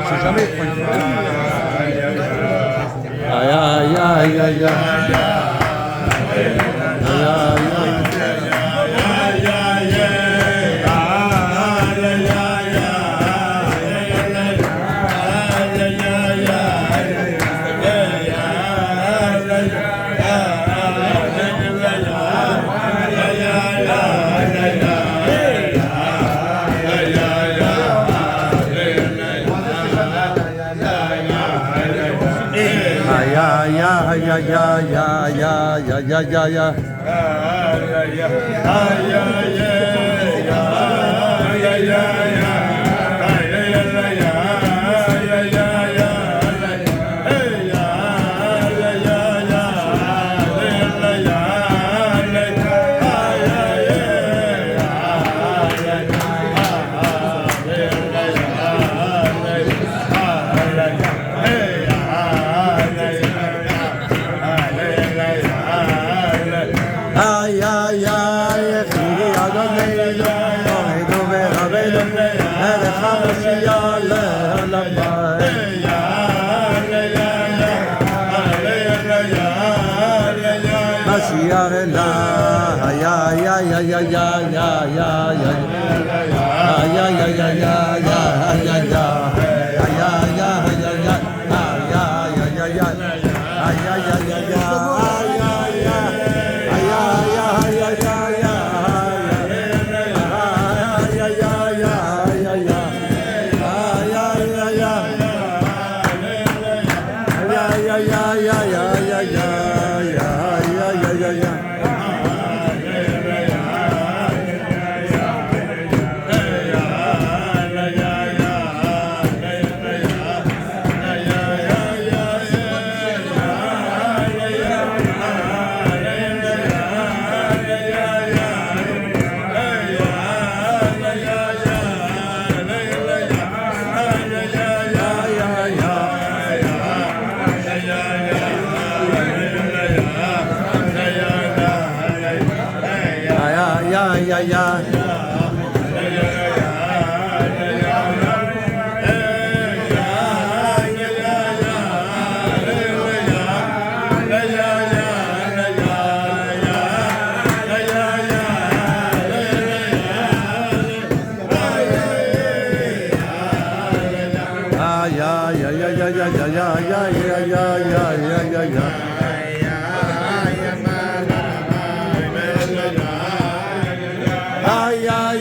c'est jamais aïe aïe aïe aïe Ay, ay,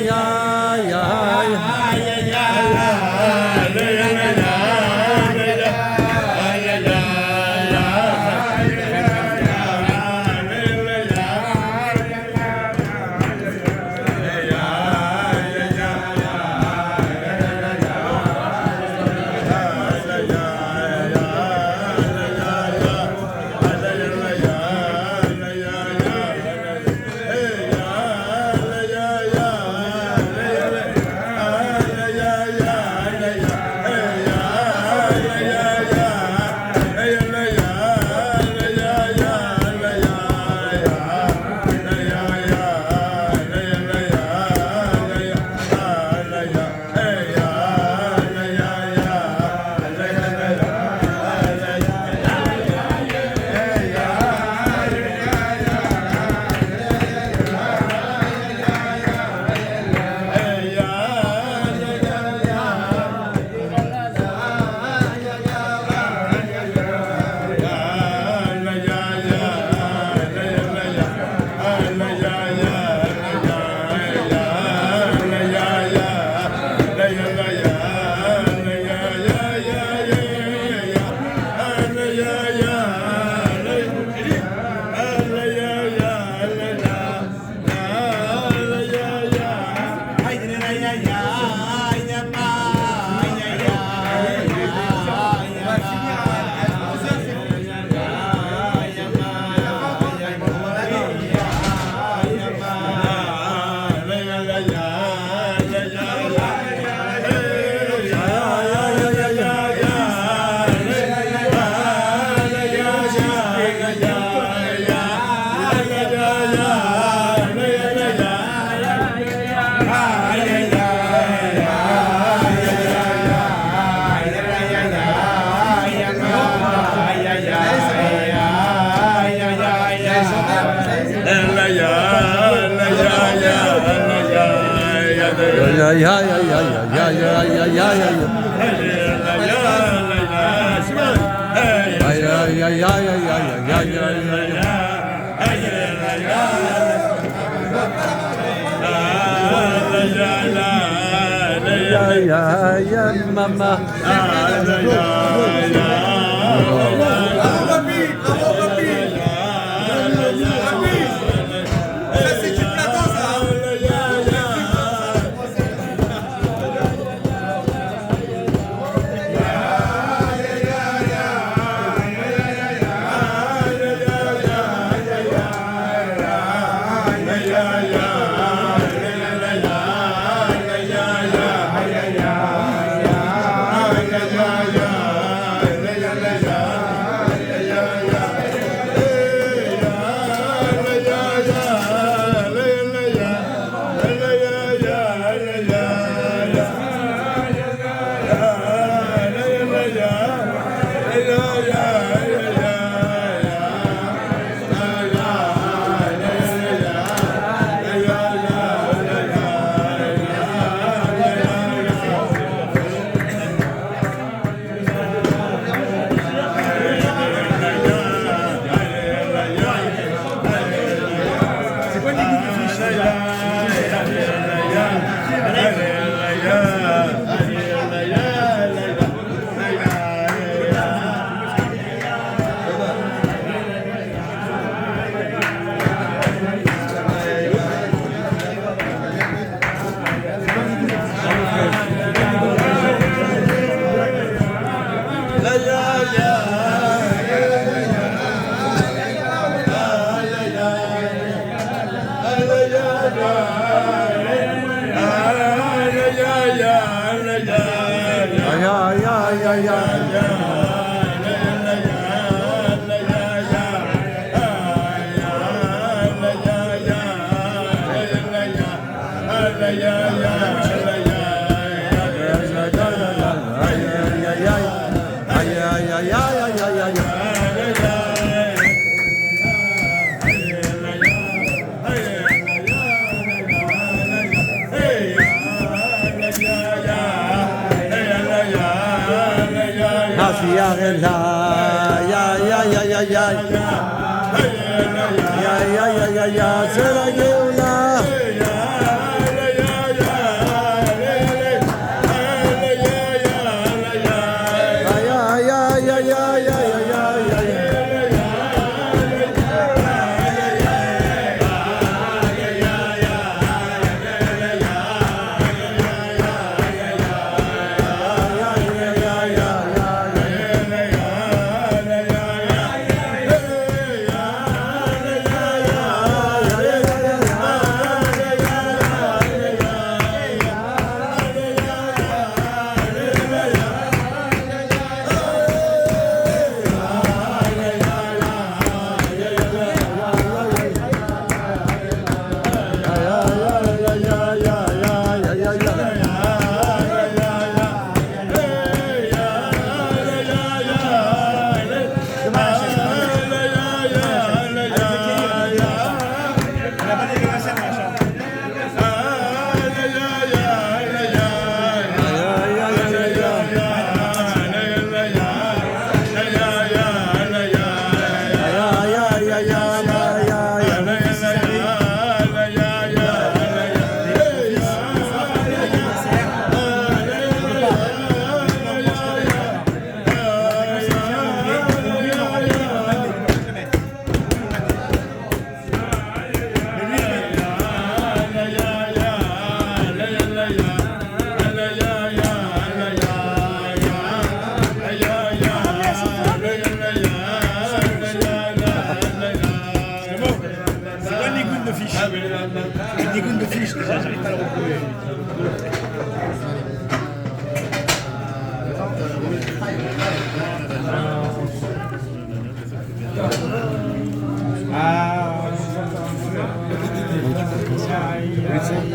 Mama. Merci.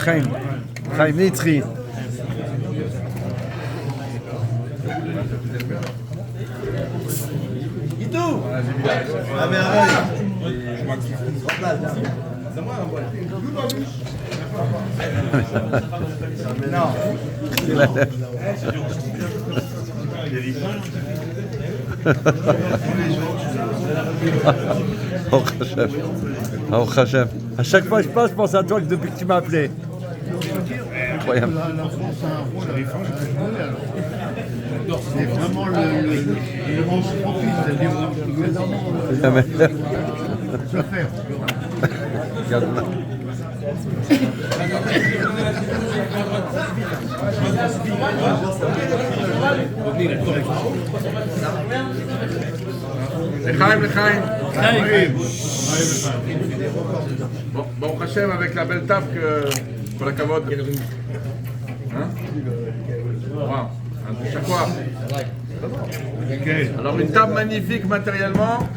לחיים. חיים נצחי. Itou. Ah merveille. Non. Baruch Hashem. À chaque fois que je passe, je pense à toi depuis que tu m'as appelé. Incroyable. La France a un rôle c'est vraiment le grand profit, c'est-à-dire Jamais. se faire. Regarde-moi. לחיים. Bon, Hachem avec la belle table pour la cavode. Hein? Wow. Chaque fois. Alors une table magnifique matériellement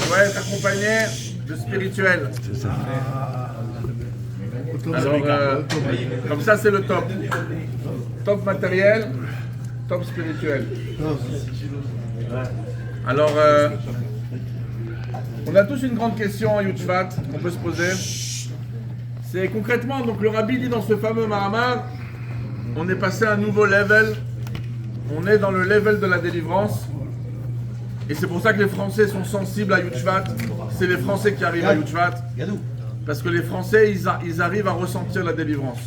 doit être accompagnée de spirituel. C'est ça. Alors comme ça c'est le top. Top matériel, top spirituel. Alors on a tous une grande question à Yud-Shvat qu'on peut se poser. C'est concrètement, donc le rabbi dit dans ce fameux Mahamar, on est passé à un nouveau level. On est dans le level de la délivrance. Et c'est pour ça que les Français sont sensibles à Yud-Shvat. C'est les Français qui arrivent à Yud-Shvat. Parce que les Français, ils arrivent à ressentir la délivrance.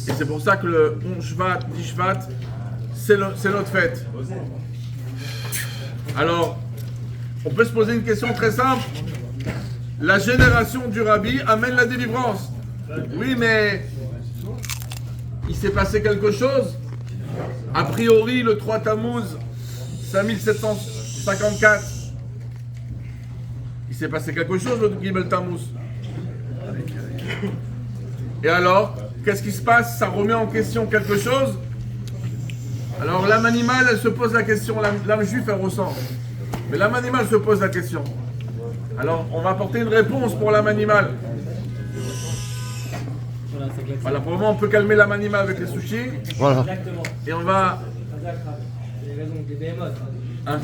Et c'est pour ça que le 11 Shvat, 10 Shvat, c'est notre fête. Alors, on peut se poser une question très simple. La génération du Rabbi amène la délivrance. Oui, mais il s'est passé quelque chose. A priori, le 3 Tammuz 5754, il s'est passé quelque chose le Gimel Tammuz. Et alors, qu'est-ce qui se passe? Ça remet en question quelque chose? Alors l'âme animale, elle se pose la question, l'âme juive, elle ressent. Mais l'âme animale se pose la question. Alors, on va apporter une réponse pour l'âme animale. Voilà, pour le moment, on peut calmer l'âme animale avec les sushis. Voilà. Et on va... Hein?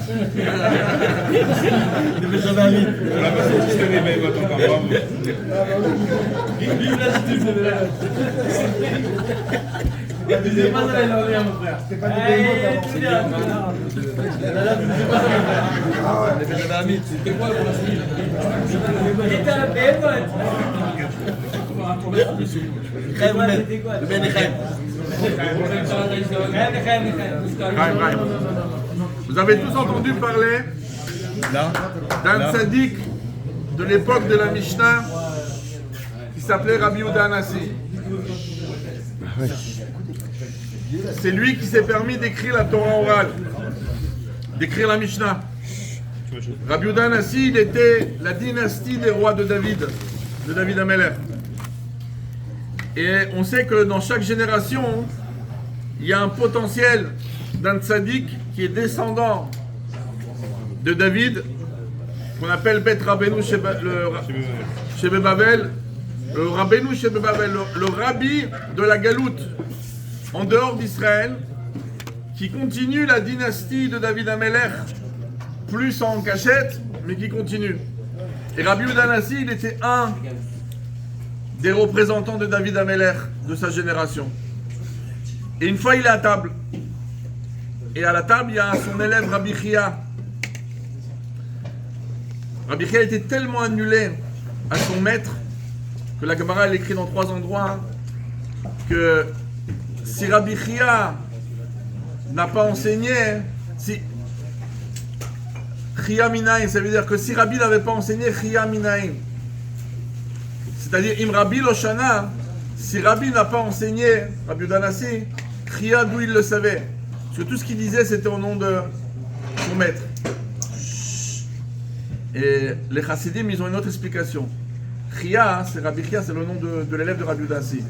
Vous avez tous entendu parler d'un tzaddik de l'époque de la Mishnah qui s'appelait Rabbi Yehuda Hanassi. C'est lui qui s'est permis d'écrire la Torah orale, d'écrire la Mishnah. Rabbi Yehuda Hanassi, il était la dynastie des rois de David Amelech. Et on sait que dans chaque génération, il y a un potentiel d'un tzaddik qui est descendant de David, qu'on appelle Bet Rabbeinu Shebe Babel, le Rabbeinu Shebe Babel, le rabbi de la galoute en dehors d'Israël, qui continue la dynastie de David Amelech, plus en cachette, mais qui continue. Et Rabbi Yehuda Hanassi, il était un des représentants de David Amelech, de sa génération. Et une fois, il est à table. Et à la table, il y a son élève Rabbi Chia, Rabbi Chia était tellement annulé à son maître que la Gemara elle écrit dans 3 endroits que si Rabbi Chia n'a pas enseigné, si Chia Minaïn, ça veut dire que si Rabbi n'avait pas enseigné Chia Minaïn, c'est-à-dire Im Rabbi Loshana, si Rabbi n'a pas enseigné, Rabbi Udanasi, Chia d'où il le savait. Parce que tout ce qu'il disait c'était au nom de son maître. Et les chassidim ils ont une autre explication. Chia, c'est Rabbi Chia, c'est le nom de l'élève de Rabbi Udanasi.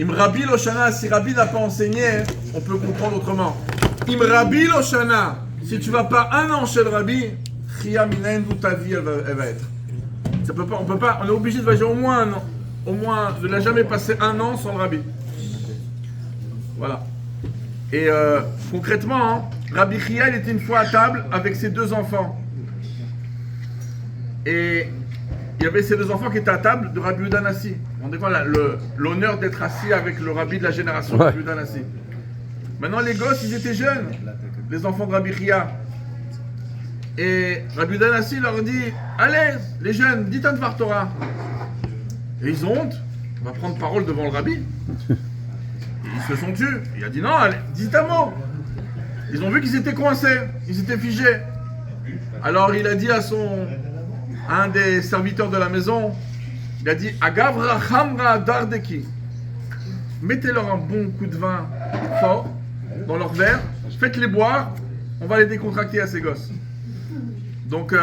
Im Rabbi Loshana, si Rabbi n'a pas enseigné, on peut comprendre autrement. Im Rabbi Loshana, si tu vas pas 1 an chez le Rabbi, Chia Minain, d'où ta vie elle va être. Ça peut pas, on est obligé de voyager au moins 1 an. Au moins, je n'ai jamais passé 1 an sans le Rabbi. Voilà. Et concrètement, hein, Rabbi Chia, il était une fois à table avec ses 2 enfants. Et il y avait ces 2 enfants qui étaient à table de Rabbi Udanasi. Vous vous rendez compte, l'honneur d'être assis avec le Rabbi de la génération de Rabbi Udanasi. Maintenant, les gosses, ils étaient jeunes, les enfants de Rabbi Chia. Et Rabbi Udanasi leur dit, allez, les jeunes, dites un Dvar Torah. Et ils ont honte, on va prendre parole devant le Rabbi. Et ils se sont tus. Il a dit, non, allez, dites un mot. Ils ont vu qu'ils étaient coincés, ils étaient figés. Alors il a dit à un des serviteurs de la maison, il a dit, Agavra Hamra Dardeki. Mettez-leur un bon coup de vin fort dans leur verre, faites-les boire, on va les décontracter à ces gosses. Donc,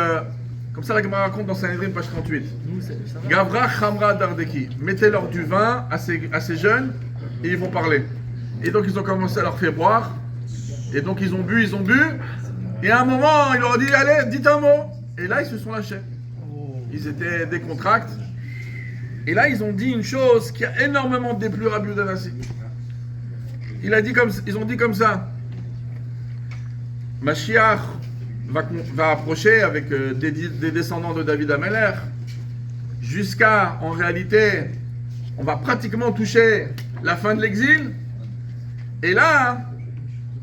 comme ça la Gemara raconte dans Sanhedrin, page 38. Gavra Hamra Dardeki. Mettez-leur du vin à ces jeunes et ils vont parler. Et donc ils ont commencé à leur faire boire. Et donc ils ont bu. Et à un moment, il leur a dit, allez, dites un mot. Et là, ils se sont lâchés. Ils étaient décontractés. Et là, ils ont dit une chose qui a énormément déplu Rabbi Udanasi. Ils ont dit comme ça. Mashiach va approcher avec des descendants de David Ameler. Jusqu'à, en réalité, on va pratiquement toucher la fin de l'exil. Et là,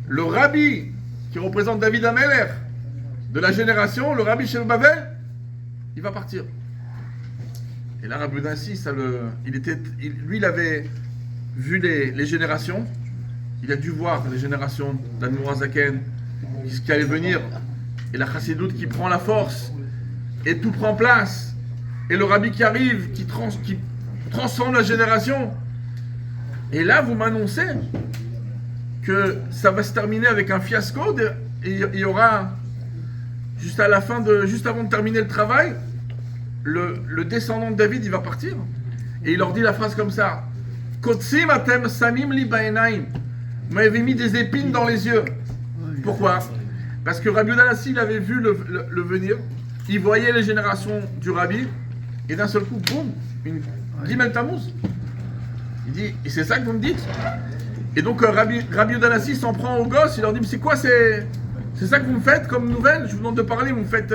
le Rabbi qui représente David Ameler de la génération, le Rabbi Shel Bavel, il va partir. Et là, Rabbi Udanasi, lui, il avait vu les générations. Il a dû voir les générations d'Admor HaZaken, ce qui allait venir. Et la chassidoute qui prend la force. Et tout prend place. Et le Rabbi qui arrive, qui transforme la génération. Et là, vous m'annoncez que ça va se terminer avec un fiasco. Et il y aura, juste avant de terminer le travail, le descendant de David, il va partir. Et il leur dit la phrase comme ça. Kotsim atem samim li ba'enaim. Vous m'avez mis des épines dans les yeux. Pourquoi? Parce que Rabbi Udanasi, il avait vu le venir. Il voyait les générations du Rabbi. Et d'un seul coup, boum, une Gimel Tammuz. Il dit, et c'est ça que vous me dites? Et donc Rabbi Udanasi s'en prend aux gosses. Il leur dit, mais c'est quoi c'est ça que vous me faites comme nouvelle? Je vous demande de parler, vous me faites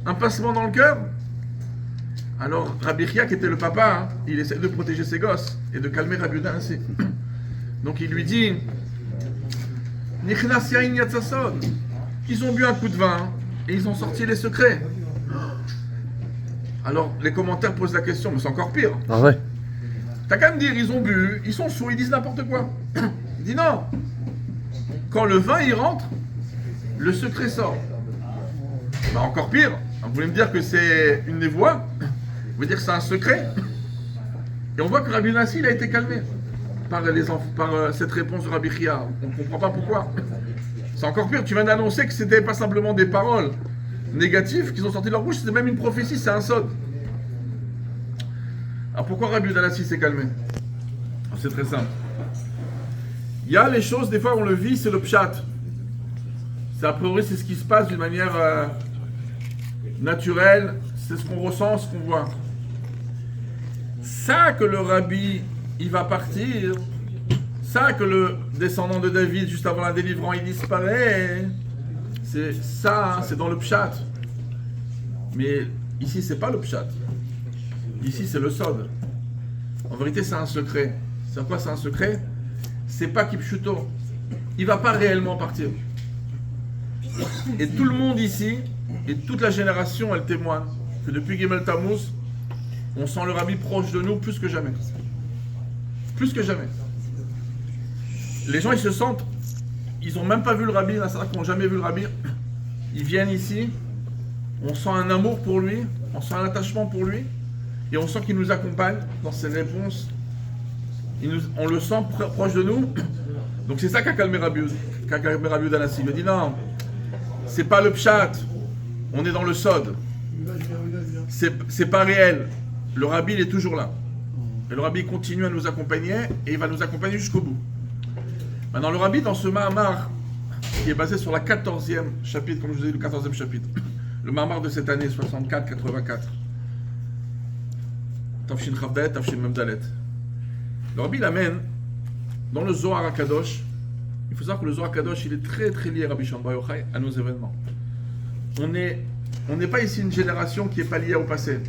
un pincement dans le cœur. Alors Rabbi Chia, qui était le papa, hein, il essaie de protéger ses gosses et de calmer Rabbi Udanasi. Donc il lui dit, Nichnas yain yatzasod. Ils ont bu un coup de vin et ils ont sorti les secrets. Alors les commentaires posent la question, mais c'est encore pire. Ah ouais. T'as qu'à me dire, ils ont bu, ils sont sous, ils disent n'importe quoi. Il dit non. Quand le vin il rentre, le secret sort. Bah encore pire. Vous voulez me dire que c'est une névoie? Vous voulez dire que c'est un secret? Et on voit que Rabbi Udanasi il a été calmé par cette réponse de Rabbi Chia. On ne comprend pas pourquoi. C'est encore pire. Tu viens d'annoncer que c'était pas simplement des paroles négatives qui sont sorties de leur bouche, c'était même une prophétie, c'est un sod. Alors pourquoi Rabbi Udanasi s'est calmé? C'est très simple. Il y a les choses, des fois on le vit, c'est le pshat. C'est a priori c'est ce qui se passe d'une manière naturelle, c'est ce qu'on ressent, ce qu'on voit. Ça que le Rabbi il va partir, ça que le descendant de David juste avant la délivrance il disparaît, c'est ça, hein, c'est dans le pshat. Mais ici c'est pas le pshat. Ici c'est le sod. En vérité c'est un secret. C'est quoi c'est un secret? C'est pas Kipchuto. Il va pas réellement partir. Et tout le monde ici Et toute la génération, elle témoigne que depuis Gimel Tammuz, on sent le Rabbi proche de nous plus que jamais. Plus que jamais. Les gens, ils se sentent, ils n'ont même pas vu le Rabbi, il y en a certains qui n'ont jamais vu le Rabbi. Ils viennent ici, on sent un amour pour lui, on sent un attachement pour lui, et on sent qu'il nous accompagne dans ses réponses. On le sent proche de nous. Donc c'est ça qu'a calmé Rabbi Danassi. Il me dit non, c'est pas le pshat, on est dans le sod. C'est pas réel. Le Rabbi, il est toujours là. Et le Rabbi continue à nous accompagner, et il va nous accompagner jusqu'au bout. Maintenant, le Rabbi, dans ce Mahamar, qui est basé sur la 14e chapitre, comme je vous ai dit, le 14e chapitre, le Mahamar de cette année, 64-84, Tafshin Chavdalet, Tafshin Memdalet. Le Rabbi l'amène dans le Zohar HaKadosh. Il faut savoir que le Zohar HaKadosh, il est très très lié à Rabbi Shimon Bar Yochai, à nos événements. On n'est pas ici une génération qui n'est pas liée au passé.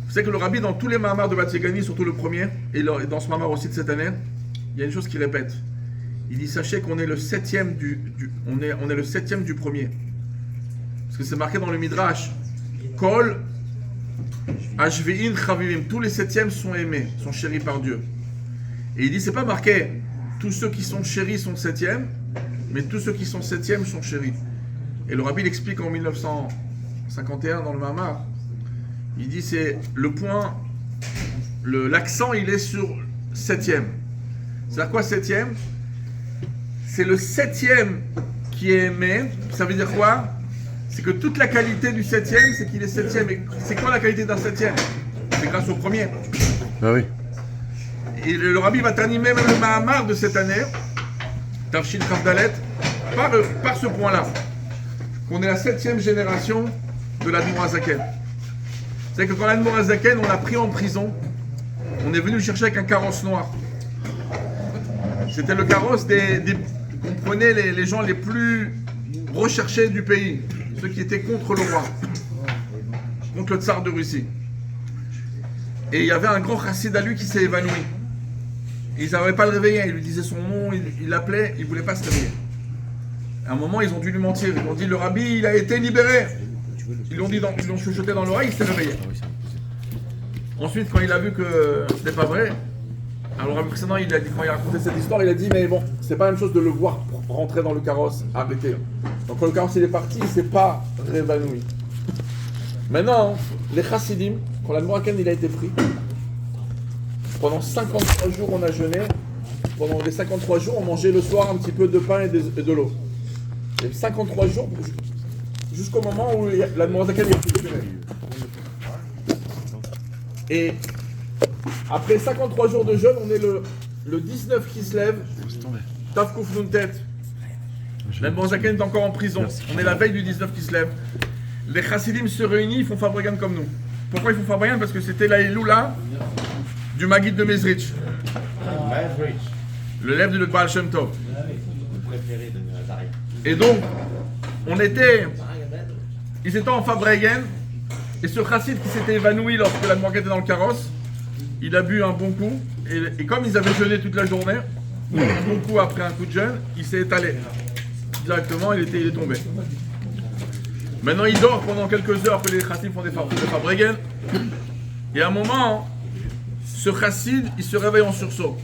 Vous savez que le Rabbi, dans tous les Mahamars de Batsegani, surtout le premier, et dans ce Mahamar aussi de cette année, il y a une chose qu'il répète. Il dit, sachez qu'on est le septième on est le septième du premier. Parce que c'est marqué dans le Midrash. Kol Ashvein Chavivim. Tous les septièmes sont aimés, sont chéris par Dieu. Et il dit, c'est pas marqué, tous ceux qui sont chéris sont septièmes, mais tous ceux qui sont septièmes sont chéris. Et le Rabbi l'explique en 1951 dans le Mahamar. Il dit, c'est le point, l'accent il est sur septième. C'est-à-dire quoi septième? C'est le septième qui est aimé. Ça veut dire quoi? C'est que toute la qualité du septième, c'est qu'il est septième. Et c'est quoi la qualité d'un septième? C'est grâce au premier. Ah oui. Et le Rabbi va t'animer même le Mahamar de cette année, Tafshin Chavdalet, par ce point-là. Qu'on est la septième génération de l'Admor HaZaken. C'est que quand l'Admor HaZaken, on l'a pris en prison, on est venu le chercher avec un carrosse noir. C'était le carrosse qu'on prenait les gens les plus recherchés du pays, ceux qui étaient contre le roi, contre le tsar de Russie. Et il y avait un grand chassid à lui qui s'est évanoui. Ils n'arrivaient pas à le réveiller, il lui disait son nom, il l'appelait, il ne voulait pas se réveiller. À un moment, ils ont dû lui mentir, ils lui ont dit le Rabbi, il a été libéré. Ils l'ont chuchoté dans l'oreille, il s'est réveillé. Ensuite, quand il a vu que c'était pas vrai, alors le Rabbi précédent, quand il a raconté cette histoire, il a dit mais bon, c'est pas la même chose de le voir rentrer dans le carrosse, arrêter. Donc quand le carrosse il est parti, il s'est pas révanoui. Maintenant, les chassidim, quand l'Admor HaZaken il a été pris, pendant 53 jours on a jeûné, pendant les 53 jours on mangeait le soir un petit peu de pain et de l'eau. Et 53 jours jusqu'au moment où l'Admor HaZaken est fonctionné. Et après 53 jours de jeûne, on est le 19 qui se lève, Tav Kuf Nun Tet. L'Admor HaZaken est encore en prison, on est la veille du 19 qui se lève. Les chassidim se réunissent, ils font Fabregan comme nous. Pourquoi ils font Fabregan? Parce que c'était la Eloula du Maguid de Mezrich. Le lève du Baal Shem Tov. Et donc, ils étaient en Fabregan, et ce chassid qui s'était évanoui lorsque l'Admor HaZaken était dans le carrosse, il a bu un bon coup, et comme ils avaient jeûné toute la journée, un bon coup après un coup de jeûne, il s'est étalé. Directement, il est tombé. Maintenant, il dort pendant quelques heures que les chassidim font des Fabregan. Et à un moment, ce chassid, il se réveille en sursaut.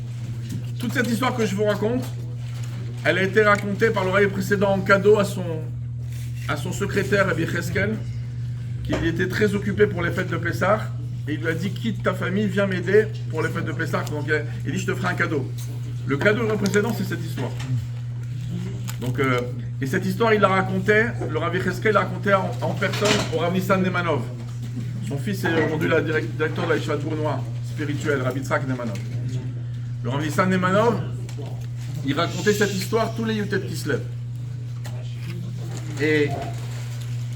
Toute cette histoire que je vous raconte, elle a été racontée par le Rabbi précédent en cadeau à son secrétaire, Rabbi Cheskel, qui était très occupé pour les fêtes de Pessah. Et il lui a dit, quitte ta famille, viens m'aider pour les fêtes de Pessah. Donc il dit, je te ferai un cadeau. Le cadeau du Rabbi précédent, c'est cette histoire. Donc, et cette histoire, il la racontait, le Rabbi Cheskel la racontait en personne au Rav Nissan Nemanov. Son fils est aujourd'hui le directeur de la Yeshiva tournoi spirituel, Rabbi Tzrak Nemanov. Le Rav Nissan Nemanov, il racontait cette histoire tous les Yutet qui se lèvent. Et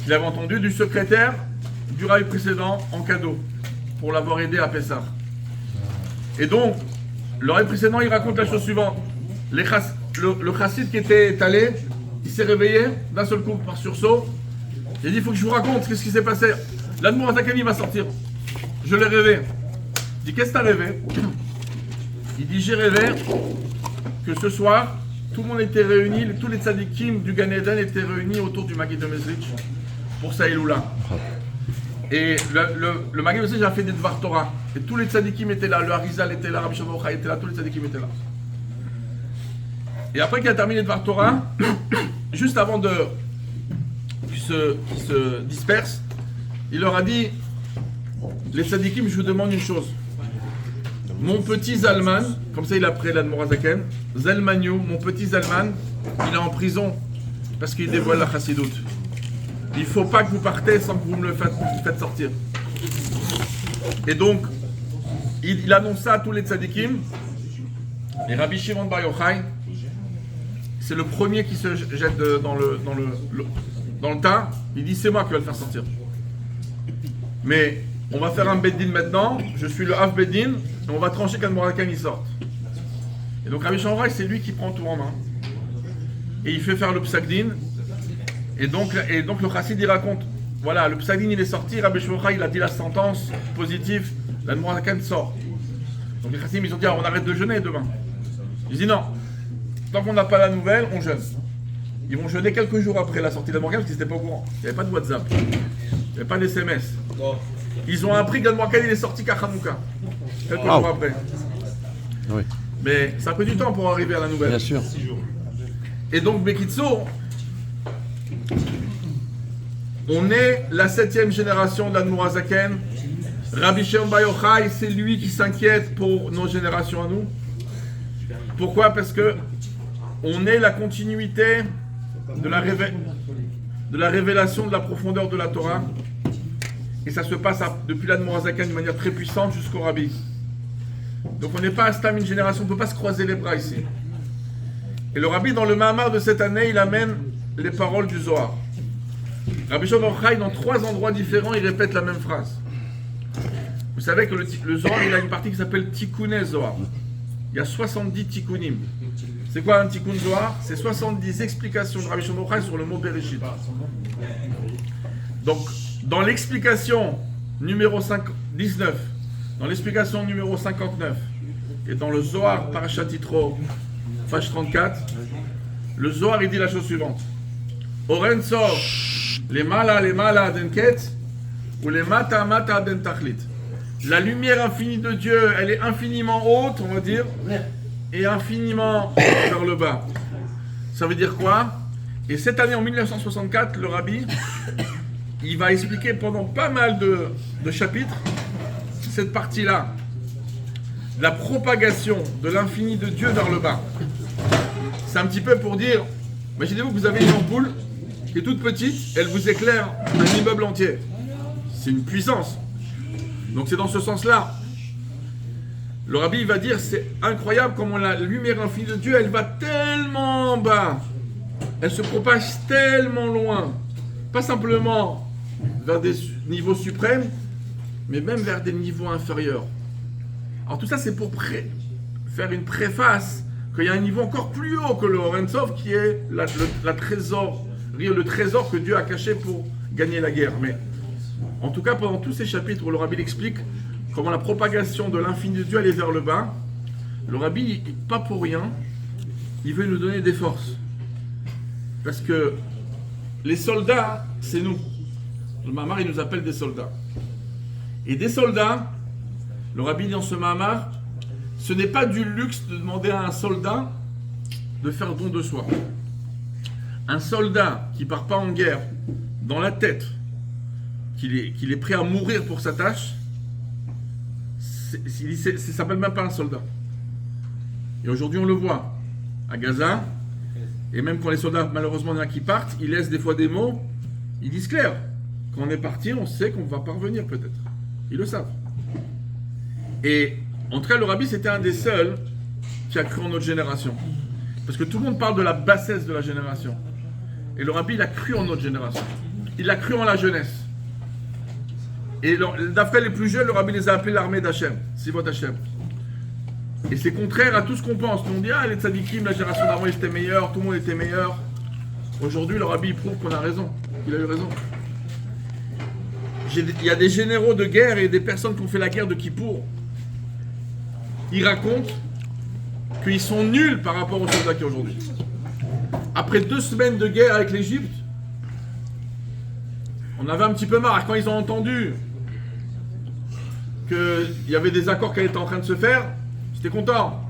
il avait entendu du secrétaire du Rabbi précédent en cadeau pour l'avoir aidé à Pessah. Et donc, le Rabbi précédent, il raconte la chose suivante. Le chassid qui était étalé, il s'est réveillé d'un seul coup par sursaut. Il a dit, il faut que je vous raconte qu'est-ce qui s'est passé. L'Admor HaZaken va sortir. Je l'ai rêvé. Il dit, qu'est-ce que tu as rêvé? Il dit, j'ai rêvé que ce soir, tout le monde était réuni, tous les tzadikim du Gan Eden étaient réunis autour du Maggid de Mezrich pour sa Eloula. Et le Maggid de Mezrich a fait des Dvar Torah. Et tous les tzadikim étaient là, le Harizal était là, Rabbi Shimon Bar Yochai était là, tous les tzadikim étaient là. Et après qu'il a terminé les Dvar Torah, juste avant qu'ils se dispersent, il leur a dit, les tzadikim, je vous demande une chose. Mon petit Zalman, comme ça il a pris l'Admorazaken, Zalmaniou, mon petit Zalman, il est en prison parce qu'il dévoile la chassidoute. Il ne faut pas que vous partez sans que vous me le faites sortir. Et donc, il annonce ça à tous les tzadikim. Et Rabbi Shimon Bar Yochai, c'est le premier qui se jette dans le tas. Il dit, c'est moi qui vais le faire sortir. Mais on va faire un beddin maintenant, je suis le Hav Beddin, et on va trancher qu'Admorazaken il sorte. Et donc Rabbi Shimon Bar Yochai, c'est lui qui prend tout en main. Et il fait faire le psakdin. Et donc le chassid il raconte, voilà, le psakdin il est sorti, Rabbi Shimon Bar Yochai il a dit la sentence positive, l'Admorazaken sort. Donc les chassidim ils ont dit, on arrête de jeûner demain. Ils disent non, tant qu'on n'a pas la nouvelle, on jeûne. Ils vont jeûner quelques jours après la sortie d'Admorazaken parce qu'ils n'étaient pas au courant. Il n'y avait pas de WhatsApp, il n'y avait pas d'SMS. Ils ont appris qu'Admorazaken il est sorti qu'à Hanouka, quelques jours après. Oui. Mais ça a pris du temps pour arriver à la nouvelle. Bien sûr. Et donc Bekitso, on est la 7e génération de l'Admorazaken. Rabbi Shimon Bar Yochai, c'est lui qui s'inquiète pour nos générations à nous. Pourquoi? Parce que on est la continuité de la révélation de la profondeur de la Torah. Et ça se passe depuis l'Admorazaken d'une manière très puissante jusqu'au Rabbi. Donc on n'est pas à Stam une génération, on ne peut pas se croiser les bras ici. Et le Rabbi, dans le Mahamar de cette année, il amène les paroles du Zohar. Rabbi Shimon Bar Yochai, dans 3 endroits différents, il répète la même phrase. Vous savez que le Zohar, il a une partie qui s'appelle Tikkuné Zohar. Il y a 70 Tikkunim. C'est quoi un Tikkun Zohar? C'est 70 explications de Rabbi Shimon Bar Yochai sur le mot Bereshit. Donc, dans l'explication numéro 19, dans l'explication numéro 59, et dans le Zohar Parashat Yitro, page 34, le Zohar il dit la chose suivante. Oren Sov, les mala denket, ou les mata den tachlit. La lumière infinie de Dieu, elle est infiniment haute, on va dire, et infiniment vers le bas. Ça veut dire quoi? Et cette année, en 1964, le Rabbi, il va expliquer pendant pas mal de chapitres cette partie-là. La propagation de l'infini de Dieu vers le bas. C'est un petit peu pour dire, imaginez-vous que vous avez une ampoule qui est toute petite, elle vous éclaire un immeuble entier. C'est une puissance. Donc c'est dans ce sens-là. Le Rabbi il va dire, c'est incroyable comment la lumière infinie de Dieu, elle va tellement bas. Elle se propage tellement loin. Pas simplement vers des niveaux suprêmes, mais même vers des niveaux inférieurs. Alors tout ça c'est pour faire une préface qu'il y a un niveau encore plus haut que le Orensov qui est le trésor que Dieu a caché pour gagner la guerre. Mais en tout cas, pendant tous ces chapitres où le Rabbi explique comment la propagation de l'infini de Dieu allait vers le bas, le Rabbi, pas pour rien, il veut nous donner des forces. Parce que les soldats, c'est nous. Le Mahamar, il nous appelle des soldats. Et des soldats, le Rabbi dit dans ce Mahamar, ce n'est pas du luxe de demander à un soldat de faire don de soi. Un soldat qui ne part pas en guerre dans la tête, qu'il est prêt à mourir pour sa tâche, ça ne s'appelle même pas un soldat. Et aujourd'hui on le voit à Gaza, et même quand les soldats, malheureusement il y en a qui partent, ils laissent des fois des mots, ils disent clair, quand on est parti, on sait qu'on va pas revenir peut-être. Ils le savent. Et en tout cas le Rabbi c'était un des seuls qui a cru en notre génération. Parce que tout le monde parle de la bassesse de la génération. Et le Rabbi il a cru en notre génération. Il a cru en la jeunesse. Et d'après les plus jeunes, le Rabbi les a appelés l'armée d'Hachem, Sivot Hachem. Et c'est contraire à tout ce qu'on pense. On dit, les tzadikim, la génération d'avant, ils étaient meilleurs, tout le monde était meilleur. Aujourd'hui, le Rabbi prouve qu'on a raison, qu'il a eu raison. Il y a des généraux de guerre et des personnes qui ont fait la guerre de Kippour. Ils racontent qu'ils sont nuls par rapport aux soldats qui aujourd'hui. après 2 semaines de guerre avec l'Égypte, on avait un petit peu marre. Quand ils ont entendu qu'il y avait des accords qui étaient en train de se faire, j'étais content.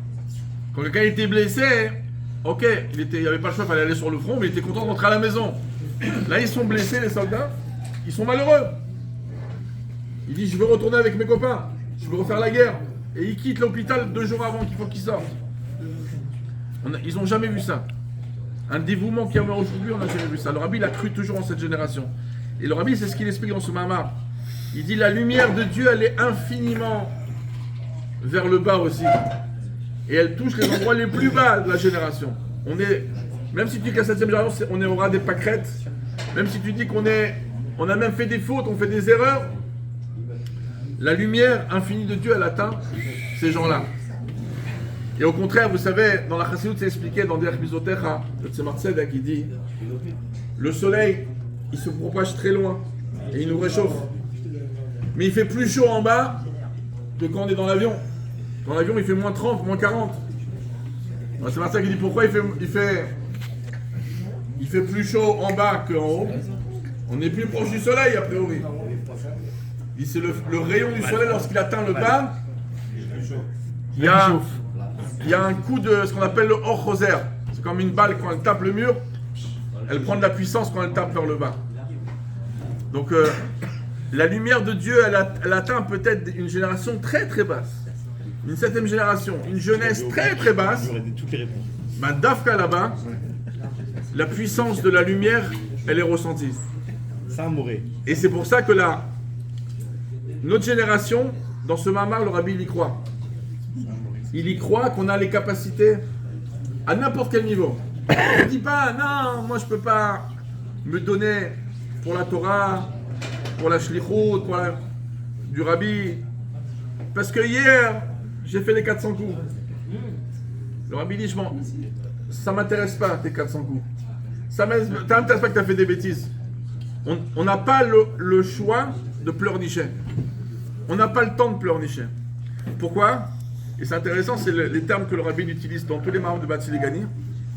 Quand quelqu'un était blessé, ok, il n'y avait pas le choix, il fallait aller sur le front, mais il était content de rentrer à la maison. Là, ils sont blessés, les soldats, ils sont malheureux. Il dit, je veux retourner avec mes copains, je veux refaire la guerre. Et ils quittent l'hôpital 2 jours avant qu'il faut qu'ils sortent. Ils n'ont jamais vu ça. Un dévouement qu'il y a aujourd'hui, on n'a jamais vu ça. Le rabbi, il a cru toujours en cette génération. Et le rabbi, c'est ce qu'il explique dans ce mamar. Il dit, la lumière de Dieu, elle est infiniment vers le bas aussi. Et elle touche les endroits les plus bas de la génération. Même si tu dis qu'à la 7e génération, on est au ras des pâquerettes, même si tu dis qu'on a même fait des fautes, on fait des erreurs, la lumière infinie de Dieu, elle atteint ces gens-là. Et au contraire, vous savez, dans la Chassidut, c'est expliqué dans Derech Mizotecha, le Tzemar Tzedek, il dit, le soleil, il se propage très loin et il nous réchauffe. Mais il fait plus chaud en bas que quand on est dans l'avion. Dans l'avion, il fait moins 30, moins 40. C'est Marcel qui dit pourquoi il fait plus chaud en bas qu'en haut. On est plus proche du soleil, a priori. Il dit c'est le rayon du soleil lorsqu'il atteint le bas. Il y a un coup de ce qu'on appelle le Or Choser. C'est comme une balle quand elle tape le mur, elle prend de la puissance quand elle tape vers le bas. Donc la lumière de Dieu, elle atteint peut-être une génération très très basse. Une 7e génération, une jeunesse très très basse. Dafka là-bas, la puissance de la lumière, elle est ressentie. Et c'est pour ça que notre génération, dans ce mamar, le rabbi, il y croit. Il y croit qu'on a les capacités à n'importe quel niveau. Il ne dit pas, non, moi je ne peux pas me donner pour la Torah, pour la shlichut, du rabbi. Parce que hier, j'ai fait les 400 coups. Le rabbi dit, ça ne m'intéresse pas tes 400 coups. Ça ne m'intéresse pas que tu as fait des bêtises. On n'a pas le choix de pleurnicher. On n'a pas le temps de pleurnicher. Pourquoi? Et c'est intéressant, c'est les termes que le rabbi utilise dans tous les marams de Batzili Gani.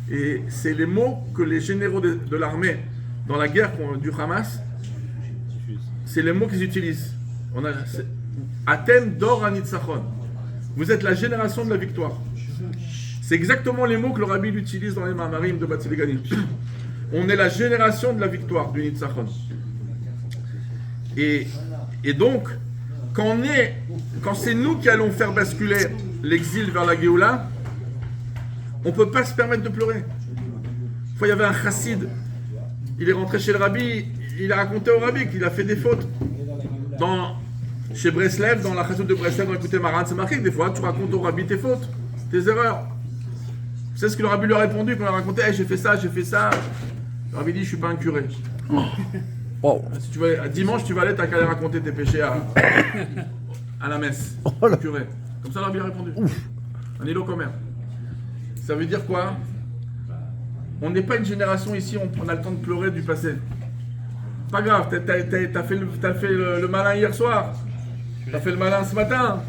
Et c'est les mots que les généraux de l'armée, dans la guerre du Hamas, c'est les mots qu'ils utilisent. Atem dor anitzachon. Vous êtes la génération de la victoire. C'est exactement les mots que le rabbi utilise dans les mamarim de Batzili Gani. On est la génération de la victoire du Nitzachon. Et donc, quand c'est nous qui allons faire basculer l'exil vers la Géoula, on ne peut pas se permettre de pleurer. Une fois, il y avait un chassid, il est rentré chez le rabbi, il a raconté au rabbi qu'il a fait des fautes. Chez Breslev, dans la chassid de Breslev, dans l'écouté Maran, c'est marqué que des fois, tu racontes au rabbi tes fautes, tes erreurs. Vous savez ce que le rabbi lui a répondu quand il a raconté, hey, j'ai fait ça. Le rabbi dit, je ne suis pas un curé. Wow. Si tu vas, dimanche, tu vas aller, t'as qu'à aller raconter tes péchés à la messe, au curé. Comme ça, le rabbi a répondu. Un îlot commun. Ça veut dire quoi? On n'est pas une génération ici, on a le temps de pleurer du passé. Pas grave, t'as fait le malin hier soir. T'as fait le malin ce matin.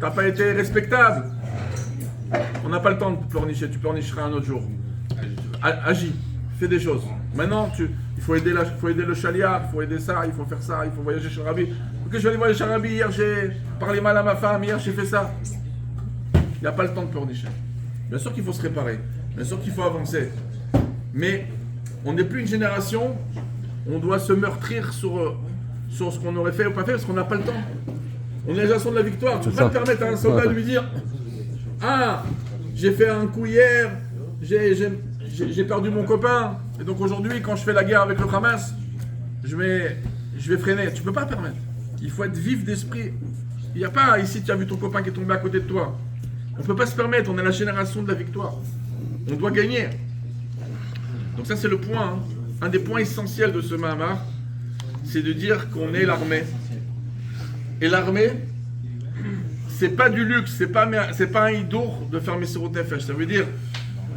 T'as pas été respectable. On n'a pas le temps de pleurnicher, tu pleurnicheras un autre jour. Agis, fais des choses. Maintenant, il faut aider le chaliar, il faut aider ça, il faut faire ça, il faut voyager chez le rabbi. Ok, je vais aller voyager chez le rabbi, hier j'ai parlé mal à ma femme, hier j'ai fait ça. Il n'y a pas le temps de pleurnicher. Bien sûr qu'il faut se réparer, bien sûr qu'il faut avancer. Mais on n'est plus une génération, on doit se meurtrir sur ce qu'on aurait fait ou pas fait parce qu'on n'a pas le temps. On est la génération de la victoire. Tu ne peux pas te permettre à un soldat de lui dire ah, j'ai fait un coup hier, j'ai perdu mon copain, et donc aujourd'hui, quand je fais la guerre avec le Hamas, je vais freiner. Tu ne peux pas permettre. Il faut être vif d'esprit. Il n'y a pas ici, tu as vu ton copain qui est tombé à côté de toi. On ne peut pas se permettre, on est la génération de la victoire. On doit gagner. Donc ça, c'est le point, un des points essentiels de ce Mahamar, c'est de dire qu'on est l'armée. Et l'armée, c'est pas du luxe, c'est pas un hidour de faire Messirut Nefesh. Ça veut dire,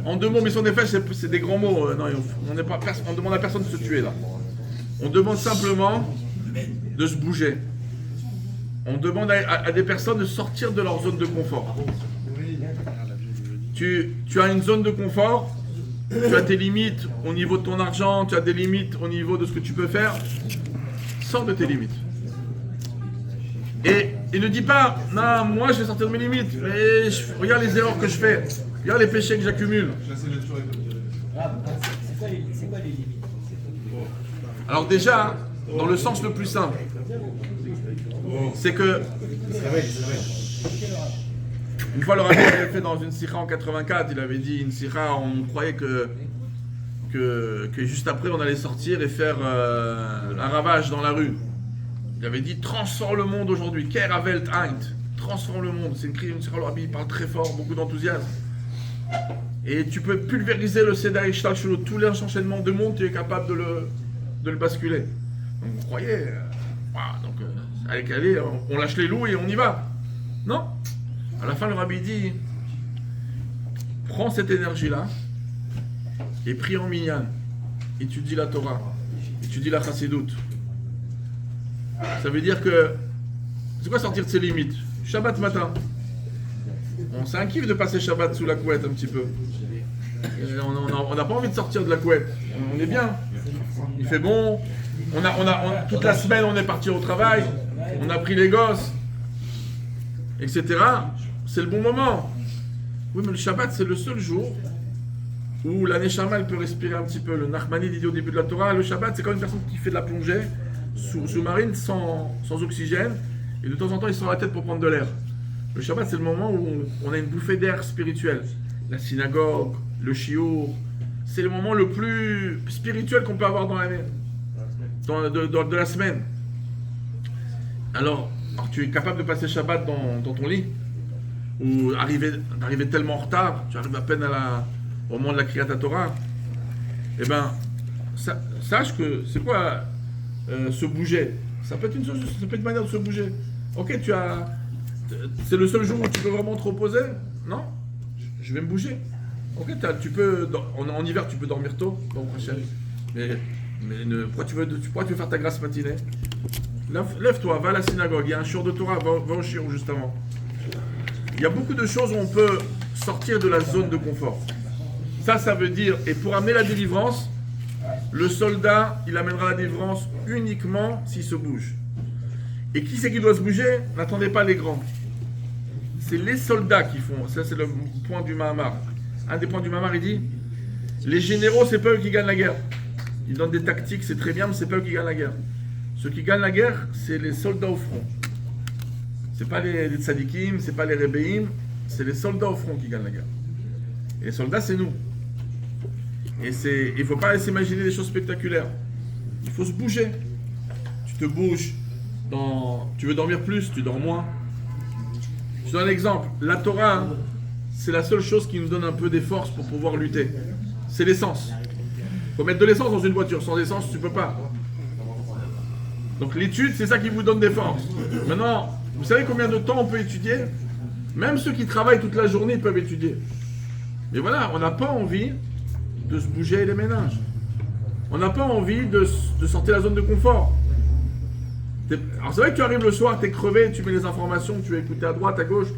en 2 mots, Messirut Nefesh, c'est des grands mots. Non, on demande à personne de se tuer là. On demande simplement de se bouger. On demande à des personnes de sortir de leur zone de confort. Tu as une zone de confort, tu as tes limites au niveau de ton argent, tu as des limites au niveau de ce que tu peux faire. Sors de tes limites. Et ne dis pas, non, moi je vais sortir de mes limites, mais regarde les erreurs que je fais, regarde les péchés que j'accumule. C'est quoi les limites? Alors déjà, dans le sens le plus simple, c'est que une fois le rabbi avait fait dans une sikha en 84, il avait dit une sikha, on croyait que juste après on allait sortir et faire un ravage dans la rue. Il avait dit transforme le monde aujourd'hui, Ker Avelt Eint, transforme le monde. C'est une sikha, le rabbi il parle très fort, beaucoup d'enthousiasme. Et tu peux pulvériser le Seder Ishtal Shulot, tous les enchaînements de monde, tu es capable de le basculer. Donc vous croyez, allez, on lâche les loups et on y va. Non. À la fin, le rabbi dit, prends cette énergie-là et prie en minyan, étudie la Torah, étudie la Chassidoute. Ça veut dire que, c'est quoi sortir de ses limites? Shabbat matin. C'est un kiff de passer Shabbat sous la couette un petit peu. On n'a pas envie de sortir de la couette. On est bien. Il fait bon. Toute la semaine, on est parti au travail. On a pris les gosses. Etc. C'est le bon moment. Oui, mais le Shabbat, c'est le seul jour où la Neshama, elle peut respirer un petit peu. Le Nachmanide dit au début de la Torah, le Shabbat, c'est comme une personne qui fait de la plongée sous-marine sans oxygène. Et de temps en temps, il sort la tête pour prendre de l'air. Le Shabbat, c'est le moment où on a une bouffée d'air spirituel. La synagogue, le shiur, c'est le moment le plus spirituel qu'on peut avoir dans l'année, de la semaine. Alors, tu es capable de passer Shabbat dans ton lit, ou d'arriver tellement en retard, tu arrives à peine au moment de la Kriyat Torah. Eh bien, sache que c'est quoi se bouger? Ça peut être une chose, ça peut être une manière de se bouger. Ok, c'est le seul jour où tu peux vraiment te reposer? Non, je vais me bouger. Ok, en hiver tu peux dormir tôt, bon prochain. Mais pourquoi tu veux faire ta grasse matinée? Lève-toi, va à la synagogue, il y a un shiur de Torah, va au shiur juste avant. Il y a beaucoup de choses où on peut sortir de la zone de confort. Ça veut dire, et pour amener la délivrance, le soldat, il amènera la délivrance uniquement s'il se bouge. Et qui c'est qui doit se bouger? N'attendez pas les grands. C'est les soldats qui font. Ça, c'est le point du Mahamar. Un des points du Mahamar, il dit, les généraux, c'est pas eux qui gagnent la guerre. Ils donnent des tactiques, c'est très bien, mais c'est pas eux qui gagnent la guerre. Ceux qui gagnent la guerre, c'est les soldats au front. C'est pas les tzadikim, c'est pas les rébéim, c'est les soldats au front qui gagnent la guerre. Et les soldats, c'est nous. Et il faut pas s'imaginer des choses spectaculaires. Il faut se bouger. Tu te bouges. Tu veux dormir plus, tu dors moins. Je donne un exemple. La Torah, c'est la seule chose qui nous donne un peu des forces pour pouvoir lutter. C'est l'essence. Il faut mettre de l'essence dans une voiture. Sans essence, tu peux pas. Donc l'étude, c'est ça qui vous donne des forces. Maintenant, vous savez combien de temps on peut étudier? Même ceux qui travaillent toute la journée peuvent étudier. Mais voilà, on n'a pas envie de se bouger les méninges. On n'a pas envie de sortir de la zone de confort. Alors c'est vrai que tu arrives le soir, tu es crevé, tu mets les informations, tu vas écouter à droite, à gauche.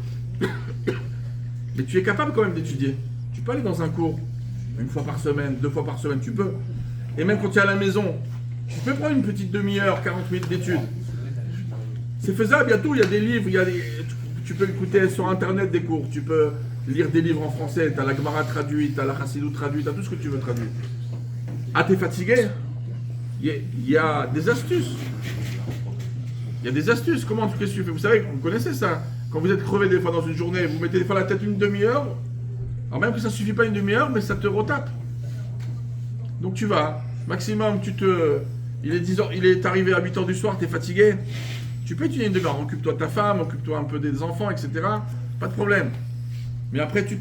Mais tu es capable quand même d'étudier. Tu peux aller dans un cours, une fois par semaine, 2 fois par semaine, tu peux. Et même quand tu es à la maison, tu peux prendre une petite demi-heure, 40 minutes d'études. C'est faisable, il y a tout, il y a des livres, tu peux écouter sur internet des cours, tu peux lire des livres en français, tu as la Gemara traduite, tu as la Chassidut traduite, tu as tout ce que tu veux traduire. Ah, tu es fatigué? Il y a des astuces. Il y a des astuces. Qu'est-ce que tu fais? Vous savez, vous connaissez ça. Quand vous êtes crevé des fois dans une journée, vous mettez des fois la tête une demi-heure. Alors même que ça ne suffit pas une demi-heure, mais ça te retape. Donc tu vas, maximum, il est 10h, il est arrivé à 8h du soir, tu es fatigué. Tu peux étudier une demi-heure. Occupe-toi de ta femme, occupe-toi un peu des enfants, etc. Pas de problème. Mais après, tu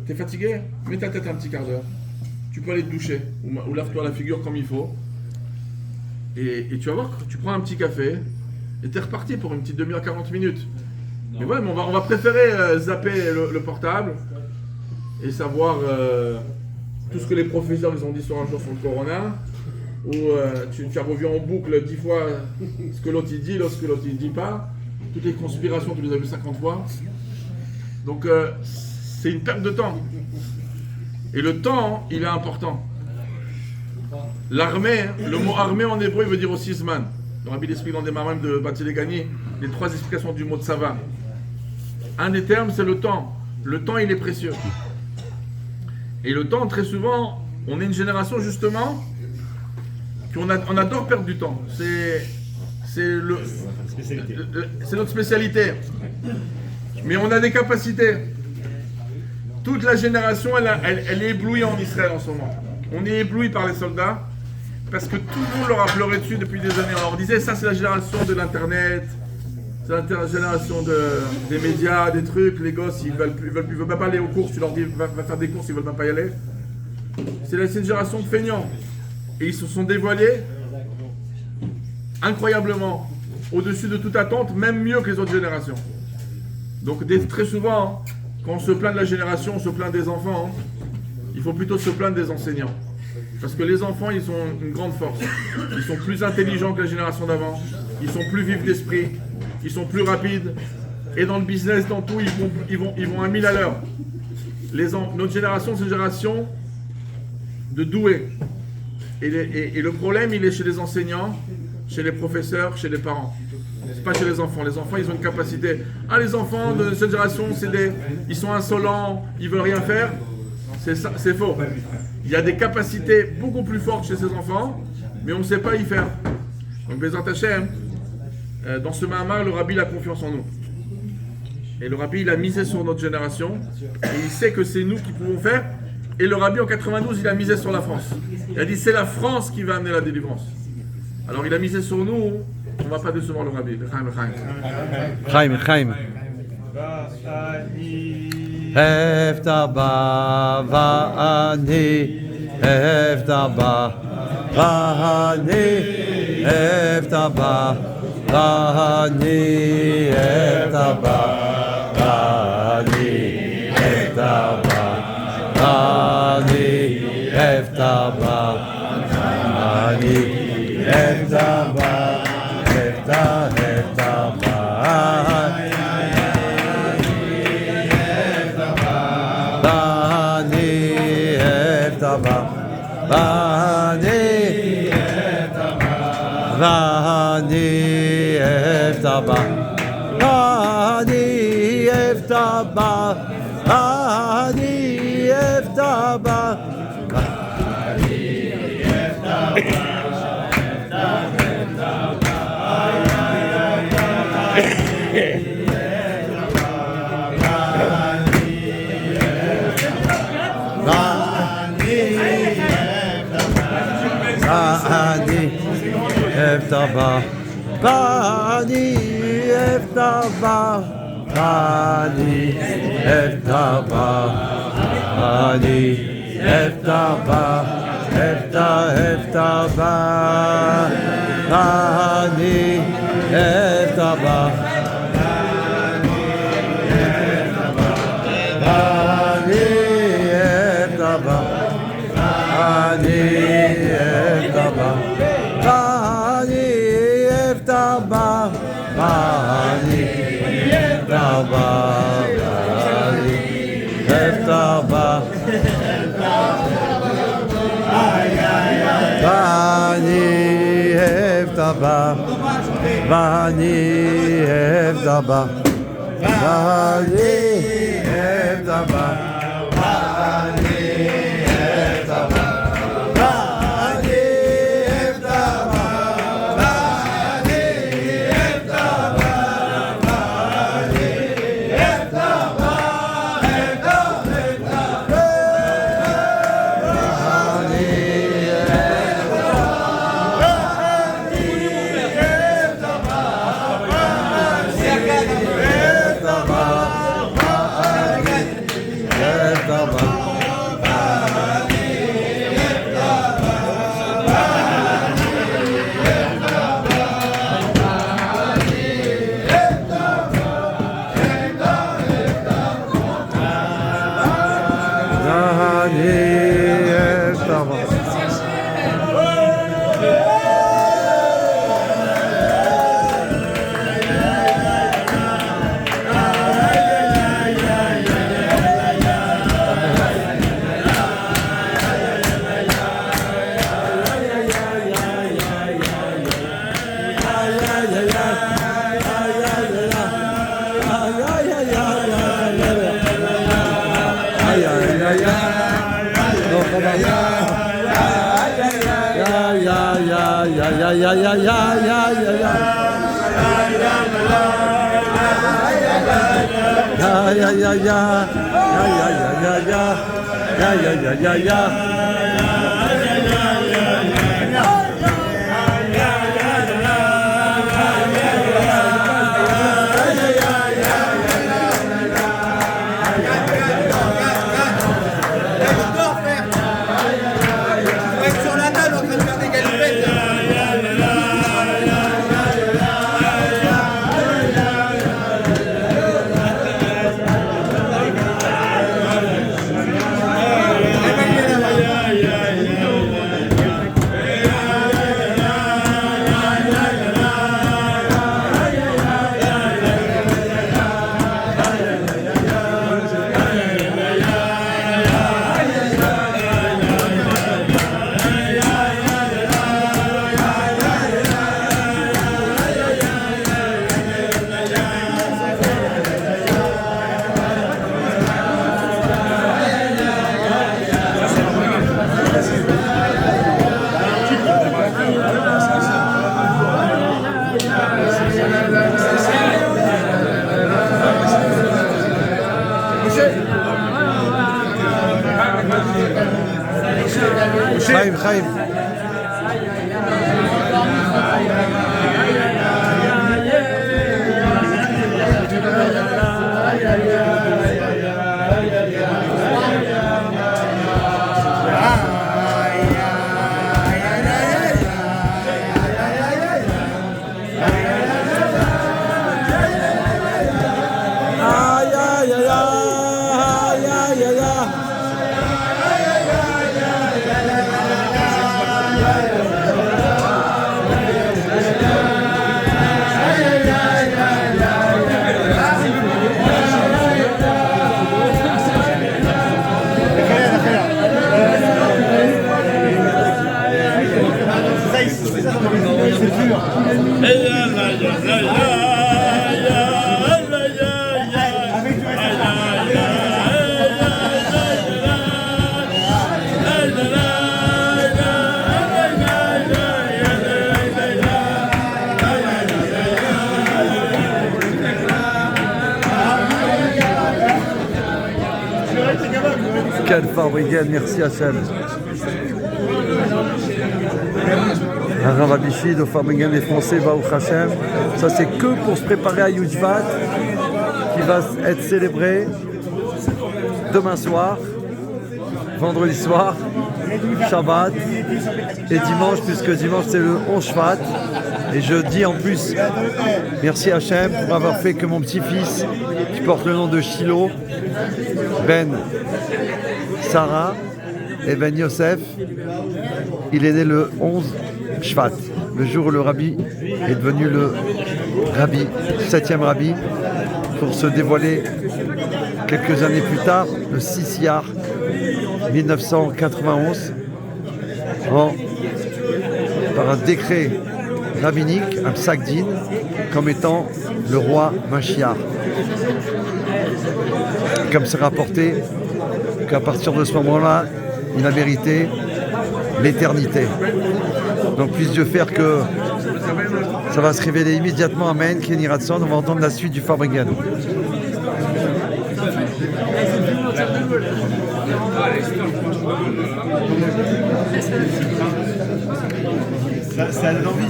es fatigué, mets ta tête un petit quart d'heure. Tu peux aller te doucher, ou lave-toi la figure comme il faut. Et tu vas voir, tu prends un petit café, et tu es reparti pour une petite demi-heure, 40 minutes. Mais ouais, mais on va préférer zapper le portable, et savoir tout ce que les professeurs ils ont dit sur un jour sur le corona, ou tu as revu en boucle 10 fois ce que l'autre il dit, ce que l'autre il dit pas. Toutes les conspirations, tu les as vues 50 fois. Donc, c'est une perte de temps. Et le temps, il est important. L'armée, le mot armée en hébreu, il veut dire aussi zman. Le Rabbi l'explique dans des marim de Batzelegani, les 3 explications du mot de Sava. Un des termes, c'est le temps. Le temps, il est précieux. Et le temps, très souvent, on est une génération justement on adore perdre du temps. C'est notre spécialité. Mais on a des capacités. Toute la génération, elle est éblouie en Israël en ce moment. On est ébloui par les soldats parce que tout le monde leur a pleuré dessus depuis des années. On leur disait, ça c'est la génération de l'internet, c'est la génération des médias, des trucs. Les gosses, ils veulent même pas aller aux courses. Tu leur dis, va faire des courses, ils veulent même pas y aller. C'est une génération de feignants. Et ils se sont dévoilés incroyablement, au-dessus de toute attente, même mieux que les autres générations. Donc très souvent, quand on se plaint de la génération, on se plaint des enfants, il faut plutôt se plaindre des enseignants. Parce que les enfants, ils ont une grande force. Ils sont plus intelligents que la génération d'avant, ils sont plus vifs d'esprit, ils sont plus rapides. Et dans le business, dans tout, ils vont à 1000 à l'heure. Notre génération, c'est une génération de doués. Et le problème, il est chez les enseignants, chez les professeurs, chez les parents. C'est pas chez les enfants. Les enfants, ils ont une capacité. Ah, les enfants de cette génération, ils sont insolents, ils veulent rien faire. C'est faux. Il y a des capacités beaucoup plus fortes chez ces enfants, mais on ne sait pas y faire. Donc, Bezat Hashem, dans ce Mahamar, le Rabbi a confiance en nous. Et le Rabbi, il a misé sur notre génération, et il sait que c'est nous qui pouvons faire. Et le Rabbi, en 92, il a misé sur la France. Il a dit, c'est la France qui va amener la délivrance. Alors, il a misé sur nous, on ne va pas décevoir le Rabbi. Chaim. Heftaba va'ani, heftaba va'ani, heftaba va'ani, heftaba va'ani, heftaba va'ani, heftaba va'ani, heftaba, heftaba. Vani eftaba, vani eftaba, vani eftaba, Eftaba, Vani Eftaba, Vani Eftaba, Vani Eftaba, Eftaba, Vani Eftaba, Vani Eftaba, Vani Eftaba. Vani eftaba, vani eftaba, vani eftaba, vani eftaba, vani eftaba, vani eftaba. aïe, aïe, aïe, aïe, aïe, aïe, aïe, aïe, aïe, aïe, aïe, aïe, Sur la table en train de faire des galipettes. Chaim, Chaim. Quelle Fabrigen, merci Hachem. Un Rav Abishid au Fabrigen des Français, Baruch Hashem. Ça c'est que pour se préparer à Yujvat, qui va être célébré demain soir, vendredi soir, Shabbat et dimanche, puisque dimanche c'est le 11 Shvat. Et je dis en plus, merci Hachem pour avoir fait que mon petit-fils, qui porte le nom de Shiloh, Ben Sarah et Ben Yosef, il est né le 11 Shvat, le jour où le rabbi est devenu le rabbi, 7e rabbi, pour se dévoiler quelques années plus tard, le 6 Iyar 1991, par un décret rabbinique, un psak din, comme étant le roi Mashiach. Comme c'est rapporté qu'à partir de ce moment-là, il a mérité l'éternité. Donc puisse Dieu faire que ça va se révéler immédiatement. Amen. Kenny Ratson, on va entendre la suite du Fabrigen. Ça donne envie.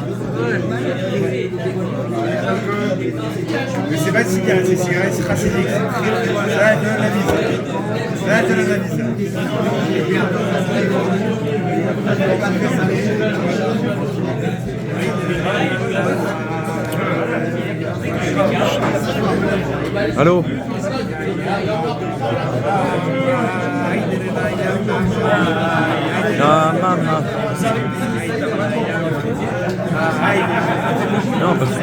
Mais c'est pas de cigarette, c'est cigarette, c'est racédique. Ça donne la vie. Ça donne la vie. Allô? Ah, maman. Non, parce que...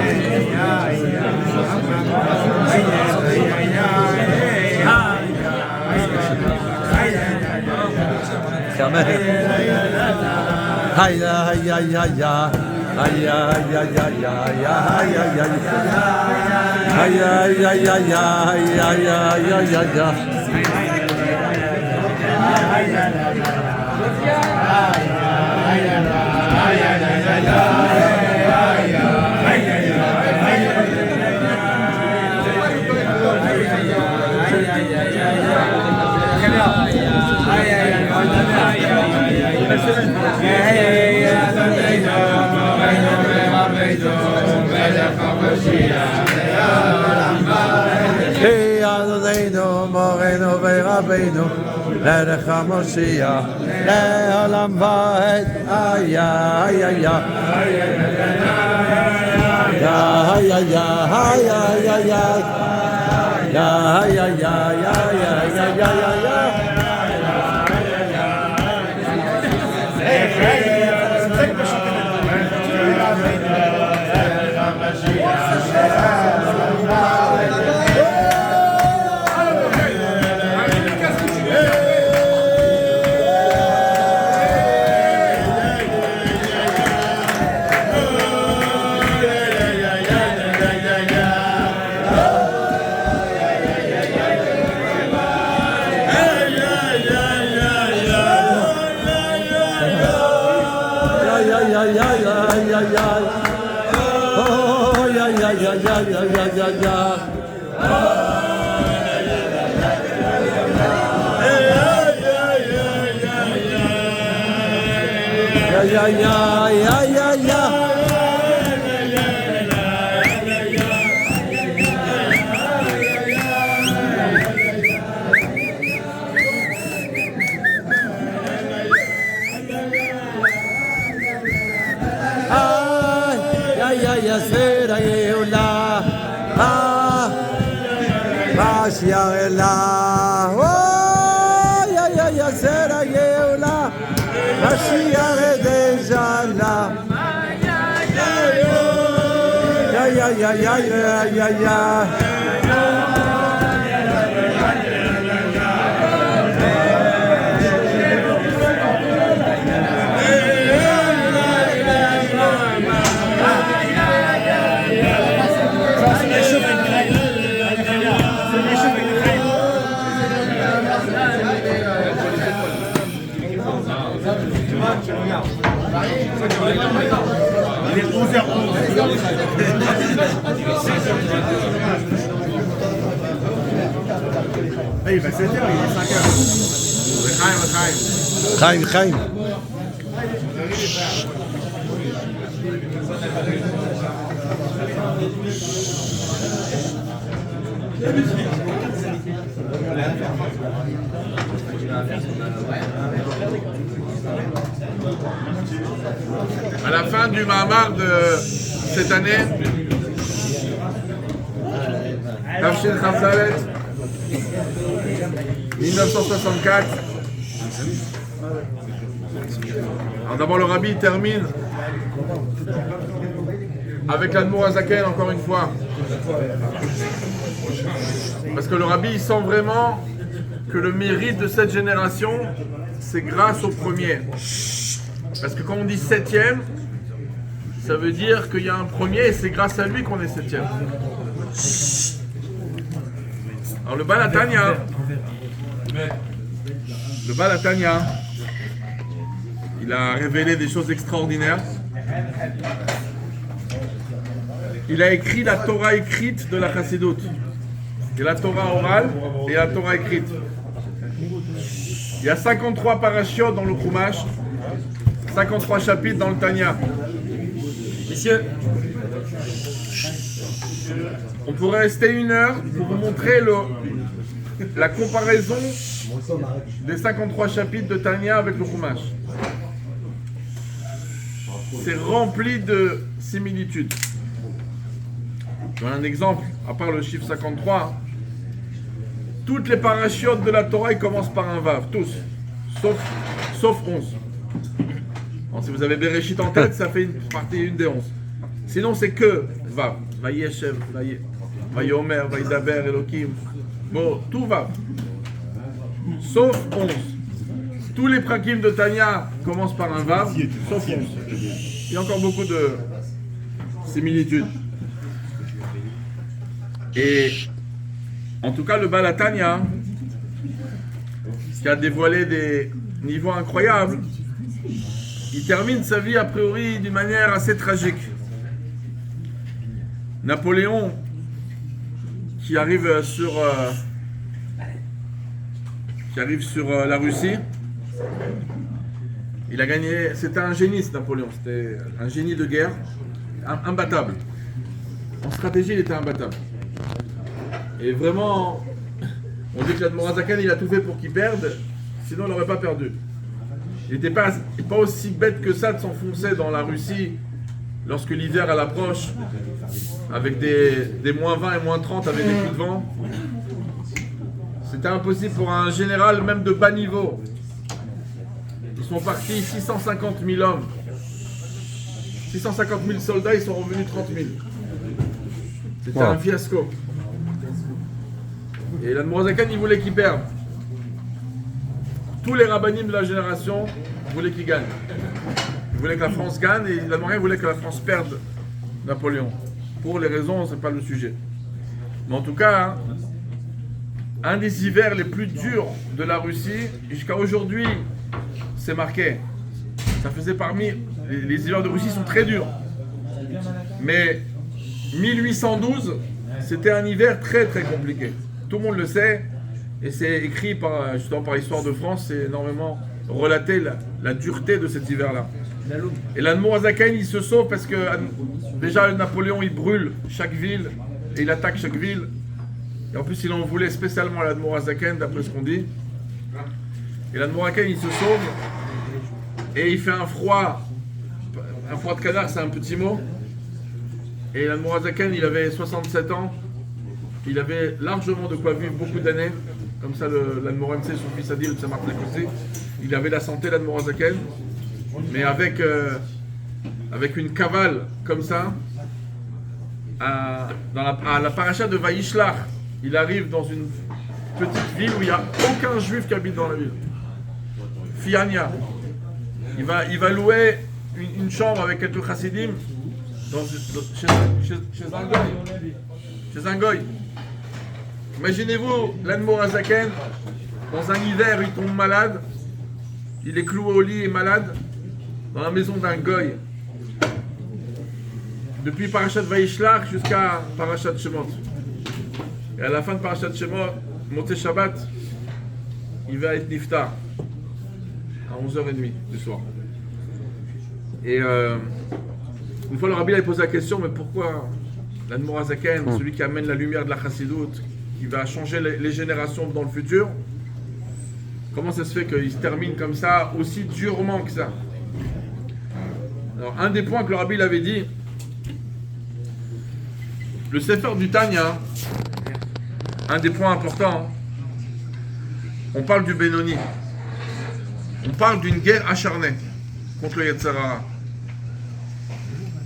Aïe, aïe, aïe, aïe, aïe. Aïe, aïe, aïe, aïe, aïe, aïe, aïe, aïe. Aïe, aïe, aïe, aïe, aïe, aïe, aïe, aïe, aïe, aïe. Hey, Adonai, Moreno, Rabbeinu, Lerech HaMoshiach, Le'olam Va'ed, ay, ay, ay, ay, ay, ay, ay, ay, Mashiach est déjà là. Aïe, aïe, aïe, aïe, aïe, Il est 11h11. Il va 7h, il est 5h. Chaim, Chaim. À la fin du Mahamar de cette année, Tafshin Chavzalet, 1964. Alors d'abord le Rabbi termine avec l'Admour Hazaken encore une fois. Parce que le Rabbi il sent vraiment que le mérite de cette génération, c'est grâce au premier. Parce que quand on dit septième, ça veut dire qu'il y a un premier et c'est grâce à lui qu'on est septième. Alors le Baal HaTanya, il a révélé des choses extraordinaires. Il a écrit la Torah écrite de la Chassidut. Il y a la Torah orale et la Torah écrite. Il y a 53 parashiotes dans le Chumash, 53 chapitres dans le Tanya. Messieurs, on pourrait rester 1 heure pour vous montrer la comparaison des 53 chapitres de Tanya avec le Chumash. C'est rempli de similitudes. Je donne un exemple, à part le chiffre 53, toutes les parachiotes de la Torah ils commencent par un Vav, tous, sauf 11. Alors, si vous avez Bereshit en tête, ça fait une des 11. Sinon, c'est que Vav. Vayeshev, Vayomer, Vaydaber, Elohim. Bon, tout Vav. Sauf 11. Tous les prakim de Tanya commencent par un Vav, sauf 11. Il y a encore beaucoup de similitudes. Et en tout cas, le Baal HaTanya, qui a dévoilé des niveaux incroyables, il termine sa vie a priori d'une manière assez tragique. Napoléon, qui arrive sur la Russie, il a gagné. C'était un génie, ce Napoléon. C'était un génie de guerre, imbattable. En stratégie, il était imbattable. Et vraiment, on dit que l'Admorazakan, il a tout fait pour qu'il perde, sinon il n'aurait pas perdu. Il n'était pas aussi bête que ça de s'enfoncer dans la Russie lorsque l'hiver à l'approche, avec des moins 20 et moins 30 avec des coups de vent. C'était impossible pour un général, même de bas niveau. Ils sont partis 650 000 hommes. 650 000 soldats, ils sont revenus 30 000. C'était un fiasco. Et l'Admorazakan, il voulait qu'il perde. Tous les rabbinim de la génération voulaient qu'il gagne. Ils voulaient que la France gagne et l'Admorazakan voulait que la France perde Napoléon. Pour les raisons, c'est pas le sujet. Mais en tout cas, un des hivers les plus durs de la Russie, jusqu'à aujourd'hui, c'est marqué. Ça faisait parmi... Les hivers de Russie sont très durs. Mais 1812, c'était un hiver très très compliqué. Tout le monde le sait. Et c'est écrit justement par l'histoire de France, c'est énormément relaté la dureté de cet hiver-là. Et l'Admorazakan, il se sauve parce que déjà Napoléon, il brûle chaque ville et il attaque chaque ville. Et en plus, il en voulait spécialement à l'Admorazakan, d'après ce qu'on dit. Et l'Admorazakan, il se sauve et il fait un froid de canard, c'est un petit mot. Et l'Admorazakan, il avait 67 ans. Il avait largement de quoi vivre beaucoup d'années. Comme ça, l'Admor MC, son fils Adil, ça marque aussi. Il avait la santé, l'Admorazakan. Mais avec une cavale comme ça, à la paracha de Vaishlach, il arrive dans une petite ville où il n'y a aucun juif qui habite dans la ville. Fiania. Il va louer une chambre avec quelques chassidim chez un goy. Imaginez-vous l'Admorazakan, dans un hiver, il tombe malade, il est cloué au lit et malade, dans la maison d'un goy. Depuis Parashat Vaishlach jusqu'à Parashat Shemot. Et à la fin de Parashat Shemot, Motzei Shabbat, il va être niftar à 11h30 du soir. Et une fois le rabbi a posé la question, mais pourquoi l'Admorazakan, celui qui amène la lumière de la chassidoute, qui va changer les générations dans le futur, comment ça se fait qu'il se termine comme ça, aussi durement que ça? Alors, un des points que le rabbi avait dit, le Sefer du Tanya, un des points importants, on parle du Benoni. On parle d'une guerre acharnée contre le Yetzer Hara.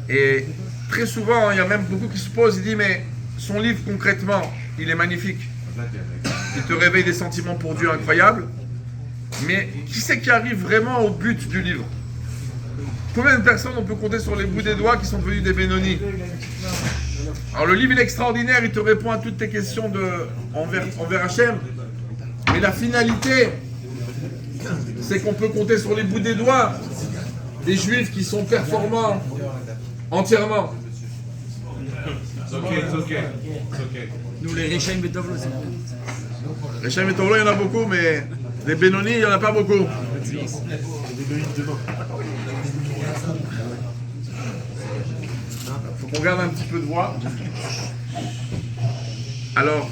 Et très souvent, il y a même beaucoup qui se posent et disent, mais son livre concrètement, il est magnifique. Il te réveille des sentiments pour Dieu incroyables. Mais qui c'est qui arrive vraiment au but du livre? Combien de personnes on peut compter sur les bouts des doigts qui sont devenus des Benoni? Alors le livre il est extraordinaire, il te répond à toutes tes questions envers Hachem. Mais la finalité, c'est qu'on peut compter sur les bouts des doigts des juifs qui sont performants entièrement. Ok. Nous, les Rechaim Betovlo, c'est bon. Rechaim Betovlo, il y en a beaucoup, mais des Benoni, il n'y en a pas beaucoup. Faut qu'on garde un petit peu de voix. Alors,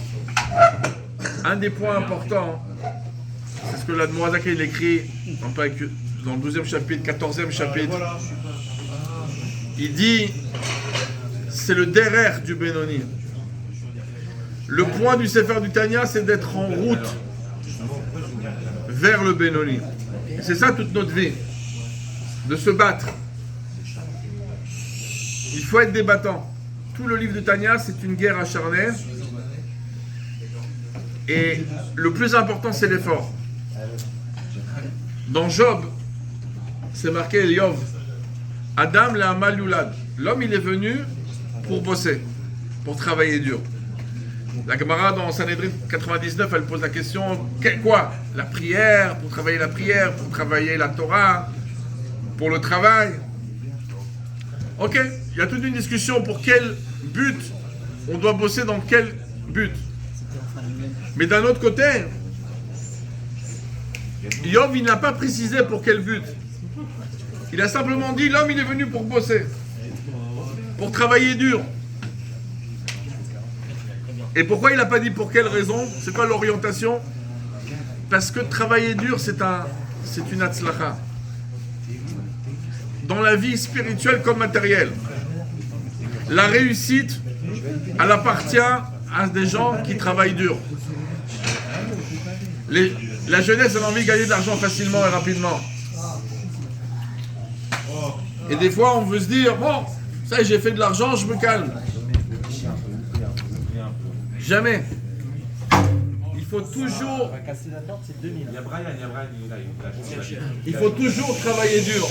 un des points importants, c'est ce que l'Admorazakan il écrit dans le 12e chapitre, 14e chapitre. Il dit, c'est le derer du Benoni. Le point du Sefer du Tanya, c'est d'être en route vers le Benoni. Et c'est ça toute notre vie, de se battre. Il faut être débattant. Tout le livre du Tanya, c'est une guerre acharnée. Et le plus important, c'est l'effort. Dans Job, c'est marqué Yov. Adam le'amal yulad. L'homme, il est venu pour bosser, pour travailler dur. La Gemara dans Sanhedrin 99, elle pose la question, quoi? La prière, pour travailler la prière, pour travailler la Torah. pour le travail. Ok, il y a toute une discussion pour quel but on doit bosser, dans quel but. Mais d'un autre côté, Yov, il n'a pas précisé pour quel but. Il a simplement dit, l'homme, il est venu pour bosser, pour travailler dur. Et pourquoi il n'a pas dit pour quelle raison? C'est quoi l'orientation? Parce que travailler dur, c'est une hatzlacha. Dans la vie spirituelle comme matérielle. La réussite, elle appartient à des gens qui travaillent dur. La jeunesse, elle a envie de gagner de l'argent facilement et rapidement. Et des fois, on veut se dire, bon, ça j'ai fait de l'argent, je me calme. Jamais. Il faut toujours... Il faut toujours travailler dur.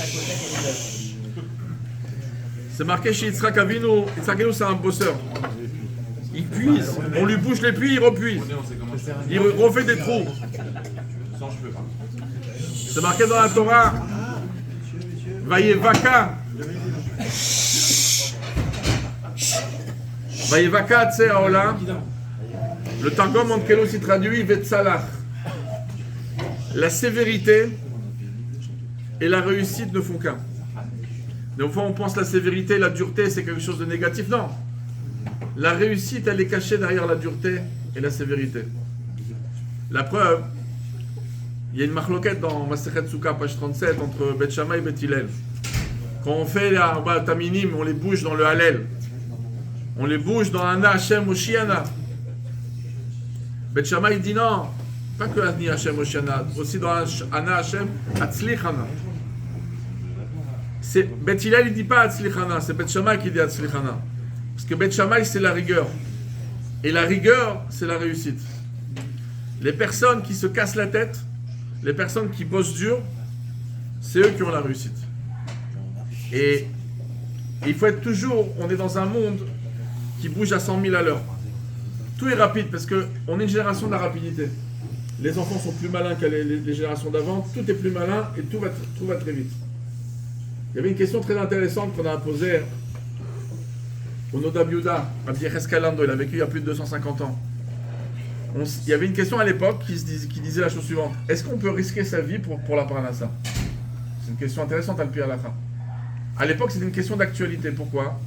C'est marqué chez Yitzhak Avinu. Yitzhak Avinu, c'est un bosseur. Il puise. On lui bouche les puits, il repuise. Il refait des trous. C'est marqué dans la Torah. Vayevaka. Vayevaka tse haolam. Le Targum Onkelos s'y traduit Vetsalach. La sévérité et la réussite ne font qu'un. Des fois, on pense la sévérité, la dureté, c'est quelque chose de négatif. Non. La réussite, elle est cachée derrière la dureté et la sévérité. La preuve, il y a une marloquette dans Masechet Souka, page 37, entre Bet Shammai et Bet Hillel. Quand on fait les Arba Taminim, on les bouge dans le Hallel. On les bouge dans Ana Hashem Oshiana. Bet Shammai dit non, pas que Ani Hashem Oshiana, aussi dans Ana Hashem Atzlichana. Bet Hillel il dit pas Atzlichana, c'est Bet Shammai qui dit Atzlichana. Parce que Bet Shammai c'est la rigueur. Et la rigueur c'est la réussite. Les personnes qui se cassent la tête, les personnes qui bossent dur, c'est eux qui ont la réussite. Et il faut être toujours, on est dans un monde qui bouge à 100 000 à l'heure. Tout est rapide parce qu'on est une génération de la rapidité. Les enfants sont plus malins que les générations d'avant, tout est plus malin et tout va très vite. Il y avait une question très intéressante qu'on a posée au Noda Biuda, Rabbi Escalando, il a vécu il y a plus de 250 ans. Il y avait une question à l'époque qui disait la chose suivante. Est-ce qu'on peut risquer sa vie pour la parnassa? C'est une question intéressante à le Pi Halacha. À l'époque, c'était une question d'actualité. Pourquoi?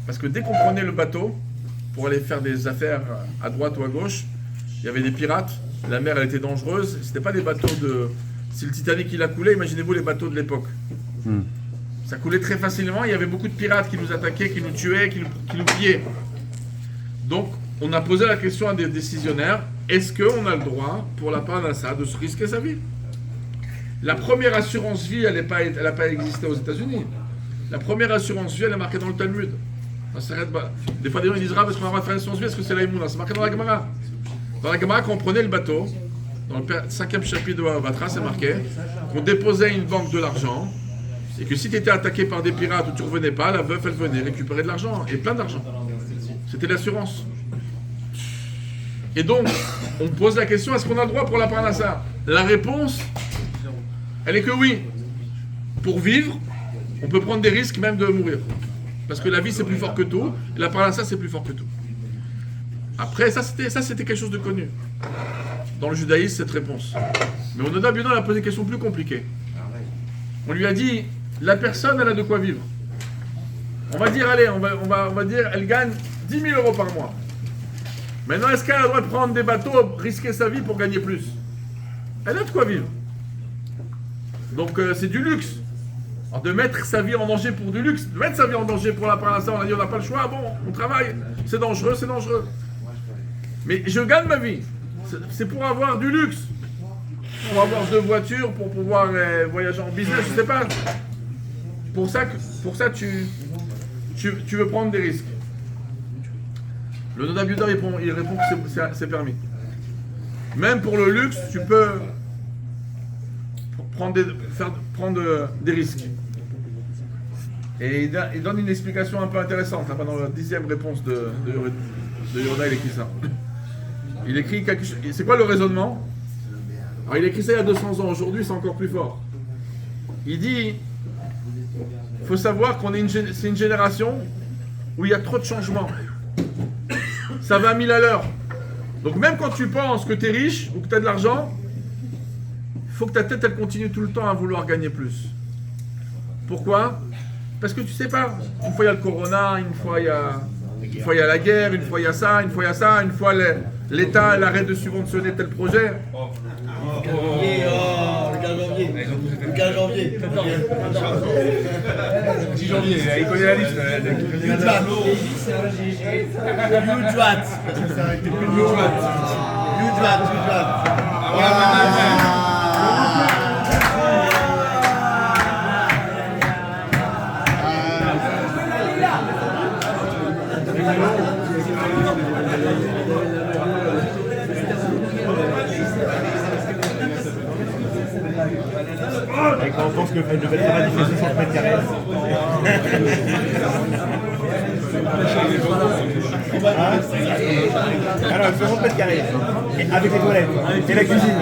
Parce que dès qu'on prenait le bateau pour aller faire des affaires à droite ou à gauche, il y avait des pirates, la mer elle était dangereuse, c'était pas des bateaux de... Si le Titanic il a coulé, imaginez-vous les bateaux de l'époque. Ça coulait très facilement, il y avait beaucoup de pirates qui nous attaquaient, qui nous tuaient, qui nous pillaient. Donc, on a posé la question à des décisionnaires, est-ce qu'on a le droit, pour la parnassa, de se risquer sa vie? La première assurance vie, elle n'a pas existé aux États-Unis. La première assurance vie, elle est marquée dans le Talmud. Des fois, des gens ils disent, parce qu'on a le droit de faire une assurance vie, est-ce que c'est la Imouna? C'est marqué dans la Gemara. Dans la Gemara, quand on prenait le bateau, dans le 5e chapitre de Vatra, c'est marqué qu'on déposait à une banque de l'argent, et que si tu étais attaqué par des pirates ou tu ne revenais pas, la veuve, elle venait récupérer de l'argent, et plein d'argent. C'était l'assurance. Et donc, on pose la question, est-ce qu'on a le droit pour la parnassa? La réponse, elle est que oui. Pour vivre, on peut prendre des risques même de mourir. Parce que la vie, c'est plus fort que tout, et la parnassa, c'est plus fort que tout. Après, ça, c'était quelque chose de connu. Dans le judaïsme, cette réponse. Mais au Noda Biuda, on a posé une question plus compliquée. On lui a dit, la personne, elle a de quoi vivre. On va dire, allez, on va dire, elle gagne 10 000 euros par mois. Maintenant, est-ce qu'elle a le droit de prendre des bateaux, risquer sa vie pour gagner plus? Elle a de quoi vivre. Donc, c'est du luxe. Alors, de mettre sa vie en danger pour du luxe, de mettre sa vie en danger pour la parnassa, on a dit, on n'a pas le choix, bon, on travaille, c'est dangereux, c'est dangereux. Mais je gagne ma vie. C'est pour avoir du luxe. Pour avoir 2 voitures, pour pouvoir voyager en business, je sais pas. Pour ça, tu veux prendre des risques. Le Noda Biuda il répond que c'est permis. Même pour le luxe, tu peux prendre des risques. Et il donne une explication un peu intéressante, hein, dans la 10e réponse de Yoda, il écrit ça. Il écrit quelque chose. C'est quoi le raisonnement? Alors il écrit ça il y a 200 ans, aujourd'hui c'est encore plus fort. Il dit, Il faut savoir c'est une génération où il y a trop de changements. Ça va à 1000 à l'heure. Donc même quand tu penses que tu es riche ou que tu as de l'argent, il faut que ta tête elle continue tout le temps à vouloir gagner plus. Pourquoi? Parce que tu sais pas. Une fois il y a le corona, une fois il y a la guerre, une fois il y a ça, une fois il y a ça, une fois l'État elle arrête de subventionner tel projet. Le 15 janvier. 10 janvier, il connaît la liste. Et quand on pense que le travail fait 60 mètres carrés. Alors, 60 mètres carrés. Et avec les toilettes. Et la cuisine.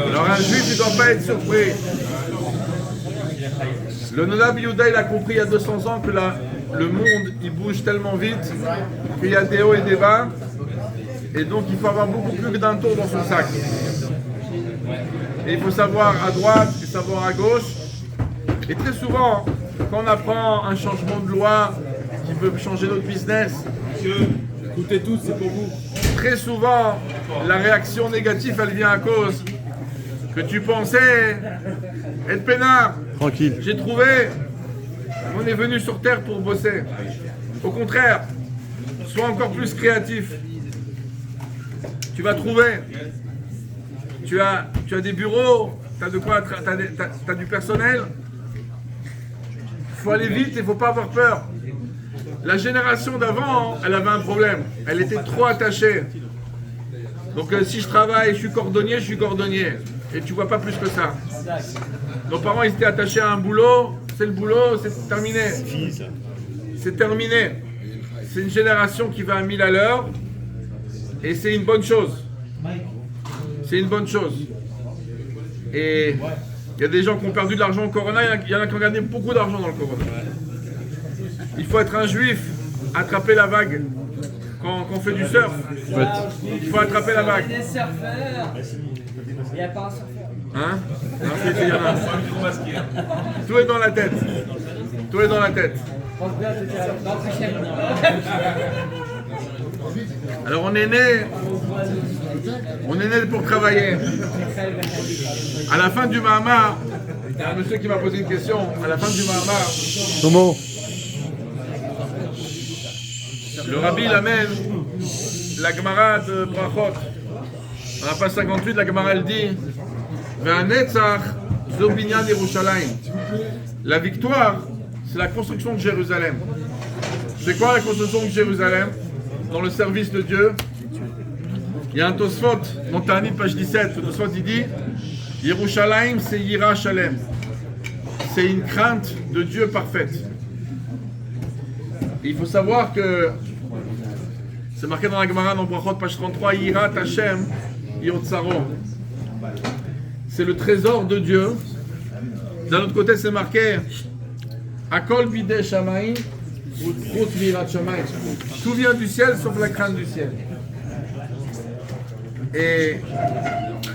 Alors un juif, il ne doit pas être surpris. Le Nodab Yehuda, il a compris il y a 200 ans que le monde, il bouge tellement vite qu'il y a des hauts et des bas. Et donc, il faut avoir beaucoup plus d'un tour dans son sac. Et il faut savoir à droite et savoir à gauche. Et très souvent, quand on apprend un changement de loi qui peut changer notre business, Écoutez tous, c'est pour vous. très souvent, la réaction négative, elle vient à cause que tu pensais être peinard. Tranquille. J'ai trouvé, on est venu sur Terre pour bosser. Au contraire, sois encore plus créatif. Tu vas trouver. Tu as des bureaux, tu as de quoi, t'as du personnel. Il faut aller vite et il ne faut pas avoir peur. La génération d'avant, elle avait un problème. Elle était trop attachée. Donc si je travaille, je suis cordonnier. Et tu vois pas plus que ça. Nos parents, ils étaient attachés à un boulot. C'est le boulot, c'est terminé. C'est terminé. C'est une génération qui va à 1000 à l'heure. Et c'est une bonne chose. C'est une bonne chose. Et il y a des gens qui ont perdu de l'argent au Corona. Il y en a qui ont gagné beaucoup d'argent dans le Corona. Il faut être un juif, attraper la vague. Quand on fait du surf, il faut attraper la vague. Il y a des surfeurs. Il n'y a pas un surfeur. Hein? Non, il y en a. Tout est dans la tête. Tout est dans la tête. Alors on est né pour travailler. À la fin du Mahamar, il y a un monsieur qui m'a posé une question. À la fin du Mahamar, Tomo. le Rabbi l'amène la Gemara de Brachot. Dans la page 58, la Gemara elle dit Ve'anetzach zo binyan Yerushalayim. La victoire, c'est la construction de Jérusalem. C'est quoi la construction de Jérusalem? Dans le service de Dieu, il y a un Tosfot, dans Ta'anit, page 17. Le Tosfot il dit Yerushalayim, c'est Yira Shalem. C'est une crainte de Dieu parfaite. Et il faut savoir que c'est marqué dans la Gemara, dans Brachot, page 33, Yira Hashem Yotzaro. C'est le trésor de Dieu. D'un autre côté, c'est marqué Akol bidei shamayim u'tzchut mirat shamayim. Tout vient du ciel sauf la crainte du ciel. Et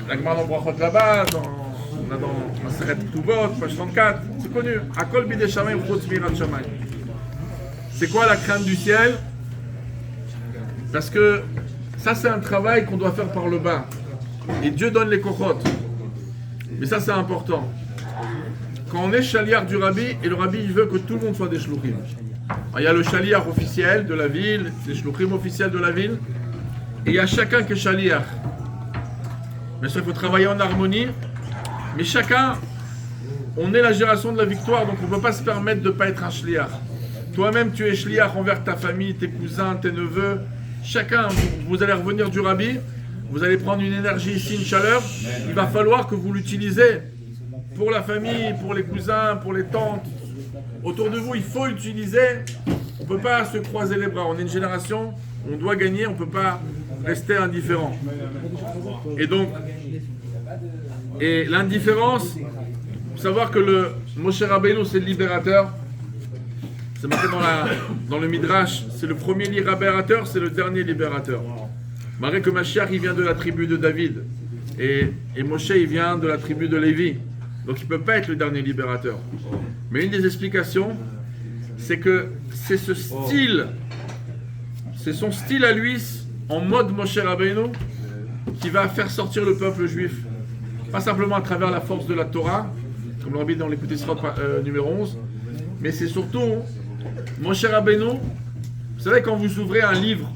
la Gemara dans Brachot là-bas, on a dans Maseret Ktuvot, page 34, c'est connu. Akol bidei shamayim u'tzchut mirat shamayim. C'est quoi la crainte du ciel? Parce que ça, c'est un travail qu'on doit faire par le bas. Et Dieu donne les kochot. Mais ça, c'est important. Quand on est chaliar du Rabbi, et le Rabbi, il veut que tout le monde soit des shluchim. Il y a le chaliar officiel de la ville, les shluchim officiels de la ville, et il y a chacun qui est chaliar. Bien sûr, il faut travailler en harmonie, mais chacun, on est la génération de la victoire, donc on ne peut pas se permettre de ne pas être un shliar. Toi-même, tu es shliar envers ta famille, tes cousins, tes neveux. Chacun, vous allez revenir du Rabbi, vous allez prendre une énergie ici, une chaleur. Il va falloir que vous l'utilisez pour la famille, pour les cousins, pour les tantes. Autour de vous, il faut utiliser. On ne peut pas se croiser les bras. On est une génération On doit gagner, on ne peut pas rester indifférent. Et donc, l'indifférence, il faut savoir que le Moshe Rabbeinu, c'est le libérateur. C'est marqué dans le Midrash, c'est le premier libérateur, c'est le dernier libérateur. Malgré que Mashiach, il vient de la tribu de David. Et Moshe, il vient de la tribu de Lévi. Donc il ne peut pas être le dernier libérateur. Mais une des explications, c'est que c'est ce style, c'est son style à lui, en mode Moshe Rabbeinu, qui va faire sortir le peuple juif. Pas simplement à travers la force de la Torah, comme l'on dit dans l'écoute numéro 11, mais c'est surtout Moshe Rabbeinu. Vous savez, quand vous ouvrez un livre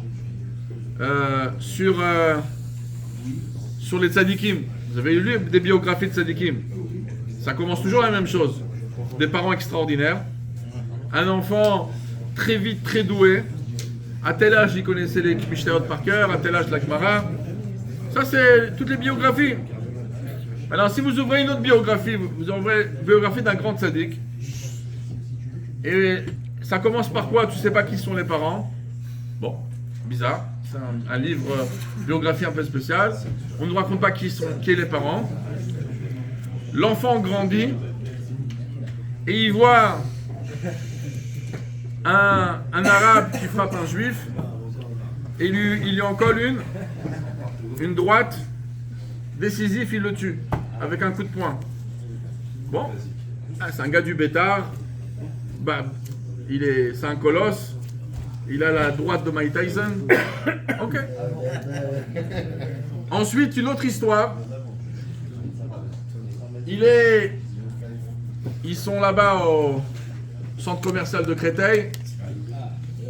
sur les tzadikim, vous avez lu des biographies de tzadikim, ça commence toujours la même chose. Des parents extraordinaires, un enfant très vite, très doué, à tel âge il connaissait les Mishnayot par cœur, à tel âge la Gemara. Ça c'est toutes les biographies. Alors si vous ouvrez une autre biographie, vous ouvrez une biographie d'un grand tzaddik, et ça commence par quoi? Tu sais pas qui sont les parents. Bon, bizarre, c'est un livre biographie un peu spécial. On ne nous raconte pas qui sont les parents. L'enfant grandit et il voit un arabe qui frappe un juif et il lui en colle une droite décisive, il le tue avec un coup de poing. Bon, c'est un gars du bétard, bah, c'est un colosse, il a la droite de Mike Tyson. Ok. Ensuite, une autre histoire. Ils sont là-bas au centre commercial de Créteil.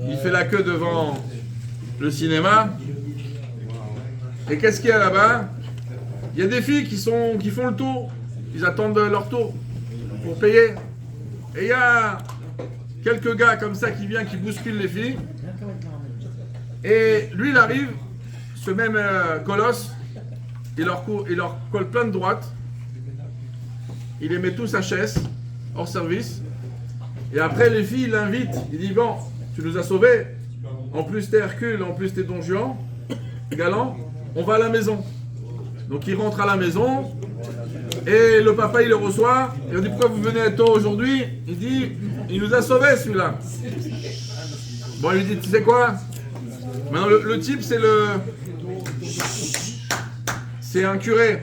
Il fait la queue devant le cinéma. Et qu'est-ce qu'il y a là-bas? Il y a des filles qui font le tour. Ils attendent leur tour pour payer. Et il y a quelques gars comme ça qui viennent, qui bousculent les filles. Et lui, il arrive, ce même colosse, il leur colle plein de droites. Il les met tous à chaise, hors service. Et après, les filles l'invitent. Il dit, bon, tu nous as sauvés. En plus, t'es Hercule, en plus, t'es Don Juan. Galant, on va à la maison. Donc, il rentre à la maison. Et le papa, il le reçoit. Et on dit, pourquoi vous venez tôt aujourd'hui? Il dit, il nous a sauvés, celui-là. Bon, il lui dit, tu sais quoi? Maintenant, le type, c'est un curé.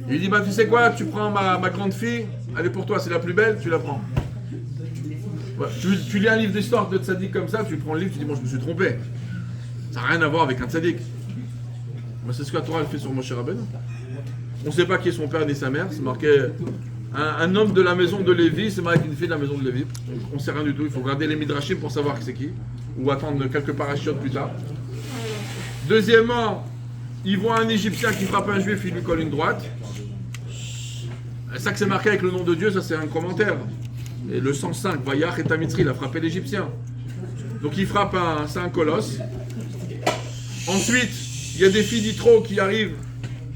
Il lui dit, bah tu sais quoi, tu prends ma grande fille, elle est pour toi, c'est la plus belle, tu la prends. Ouais, tu lis un livre d'histoire de tzaddik comme ça, tu prends le livre, tu dis, bon, je me suis trompé. Ça n'a rien à voir avec un tzaddik. Bah, c'est ce que la Torah fait sur Moshe Rabbeinu. On ne sait pas qui est son père ni sa mère, c'est marqué un homme de la maison de Lévi, c'est marqué une fille de la maison de Lévi. On ne sait rien du tout, il faut regarder les midrashim pour savoir qui c'est qui, ou attendre quelques parachutes plus tard. Deuxièmement, il voit un Égyptien qui frappe un Juif, il lui colle une droite. Ça que c'est marqué avec le nom de Dieu, ça c'est un commentaire. Et le 105, Vayach et Tamitri, il a frappé l'Égyptien. Donc il frappe c'est un colosse. Ensuite, il y a des filles d'Itro qui arrivent,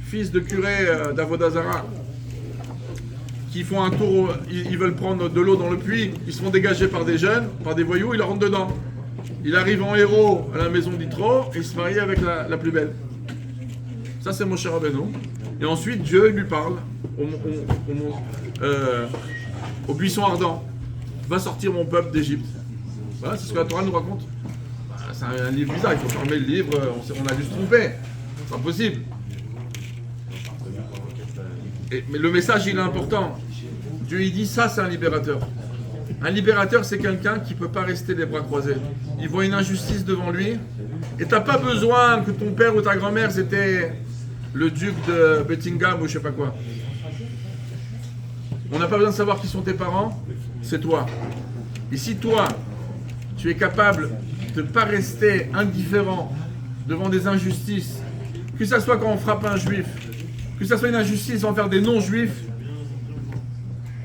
fils de curé d'Avodazara, qui font un tour, ils veulent prendre de l'eau dans le puits, ils se font dégager par des jeunes, par des voyous, ils rentrent dedans. Il arrive en héros à la maison d'Itro et il se marie avec la plus belle. Ça c'est Moshe Rabbeinu. Et ensuite Dieu lui parle au buisson ardent. Va sortir mon peuple d'Égypte. Voilà, c'est ce que la Torah nous raconte. Bah, c'est un livre bizarre, il faut fermer le livre, on a dû se tromper. C'est pas possible. Mais le message il est important. Dieu il dit ça c'est un libérateur. Un libérateur c'est quelqu'un qui ne peut pas rester les bras croisés. Il voit une injustice devant lui et tu n'as pas besoin que ton père ou ta grand-mère c'était le duc de Buckingham ou je sais pas quoi. On n'a pas besoin de savoir qui sont tes parents, c'est toi. Et si toi tu es capable de ne pas rester indifférent devant des injustices, que ce soit quand on frappe un juif, que ce soit une injustice envers des non-juifs.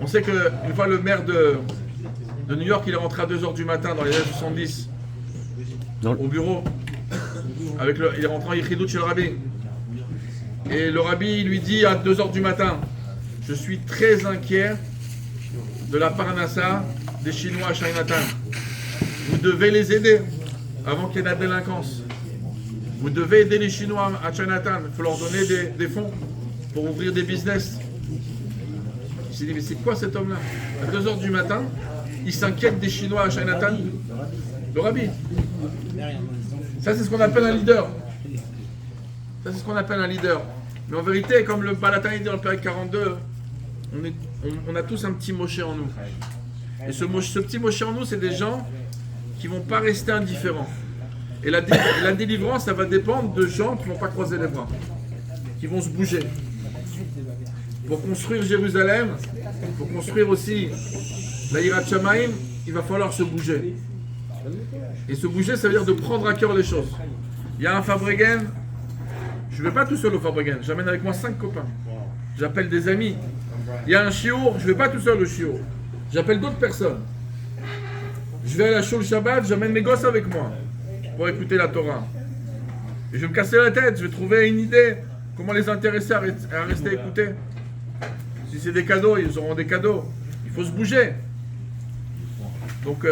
On sait qu'une fois le maire de New York, il est rentré à 2h du matin dans les années 70 au bureau. Il est rentré en Yichidut chez le rabbi. Et le rabbi il lui dit à 2h du matin, je suis très inquiet de la parnassa des Chinois à Chinatown. Vous devez les aider. avant qu'il y ait la délinquance. Vous devez aider les Chinois à Chinatown. Il faut leur donner des fonds pour ouvrir des business. Il s'est dit, mais c'est quoi cet homme-là? À 2 h du matin, il s'inquiète des Chinois à Chinatown. Le rabbi. Ça, c'est ce qu'on appelle un leader. Ça, c'est ce qu'on appelle un leader. Mais en vérité, comme le Baal HaTanya dit dans le Pérec 42, on a tous un petit Moshe en nous. Et ce petit Moshe en nous, c'est des gens qui ne vont pas rester indifférents. Et la délivrance, ça va dépendre de gens qui ne vont pas croiser les bras, qui vont se bouger. Pour construire Jérusalem, pour construire aussi la Yirat Shamayim, il va falloir se bouger. Et se bouger, ça veut dire de prendre à cœur les choses. Il y a un Fabregan, je ne vais pas tout seul au Fabregan, j'amène avec moi 5 copains. J'appelle des amis. Il y a un chiour, je ne vais pas tout seul au chiour. J'appelle d'autres personnes. Je vais à la Shul Shabbat, j'amène mes gosses avec moi pour écouter la Torah. Et je vais me casser la tête, je vais trouver une idée, comment les intéresser à rester écouter. Si c'est des cadeaux, ils auront des cadeaux. Il faut se bouger. Donc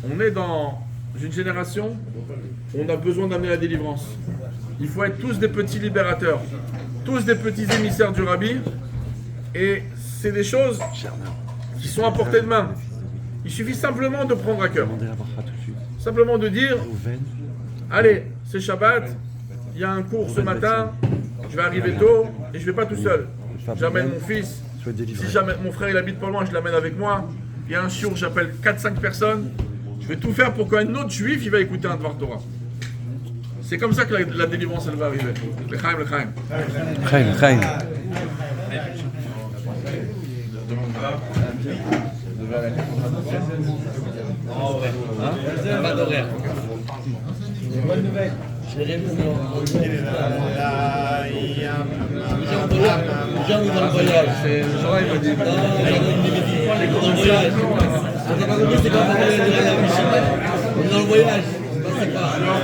on est dans une génération où on a besoin d'amener la délivrance. Il faut être tous des petits libérateurs, tous des petits émissaires du Rabbi. Et c'est des choses qui sont à portée de main. Il suffit simplement de prendre à cœur. Simplement de dire, allez, c'est Shabbat, il y a un cours ce matin, je vais arriver tôt et je ne vais pas tout seul. J'amène mon fils. Si jamais mon frère il habite pas loin, je l'amène avec moi. Il y a un chiour, j'appelle 4-5 personnes. Je vais tout faire pour qu'un autre juif il va écouter un Dvar Torah. C'est comme ça que la délivrance elle va arriver. L'chaim, l'chaim. Chaim. Pas d'horaire. Bonne nouvelle. Les gens dans le voyage. C'est Jean il m'a dit. Dans le voyage. On n'a pas compris, c'est pas pendant la Michel. On est dans le voyage. C'est pas ça. En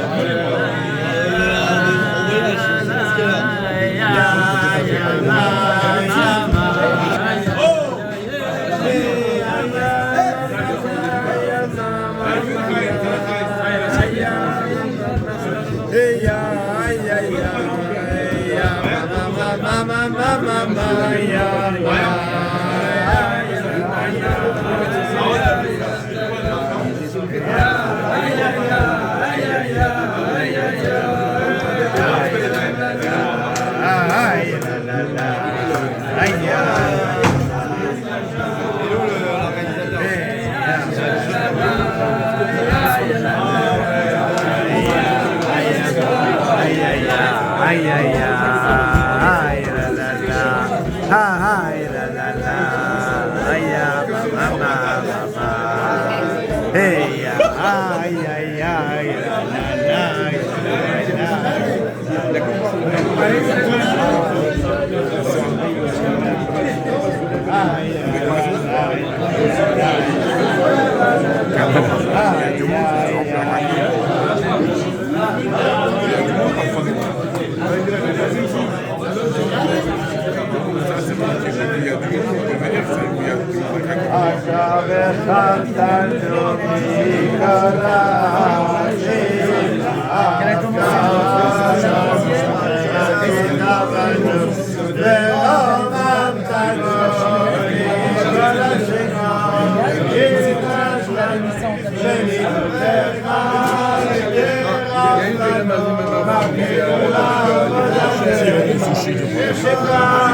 voyage. C'est ce qu'il y a. Shekha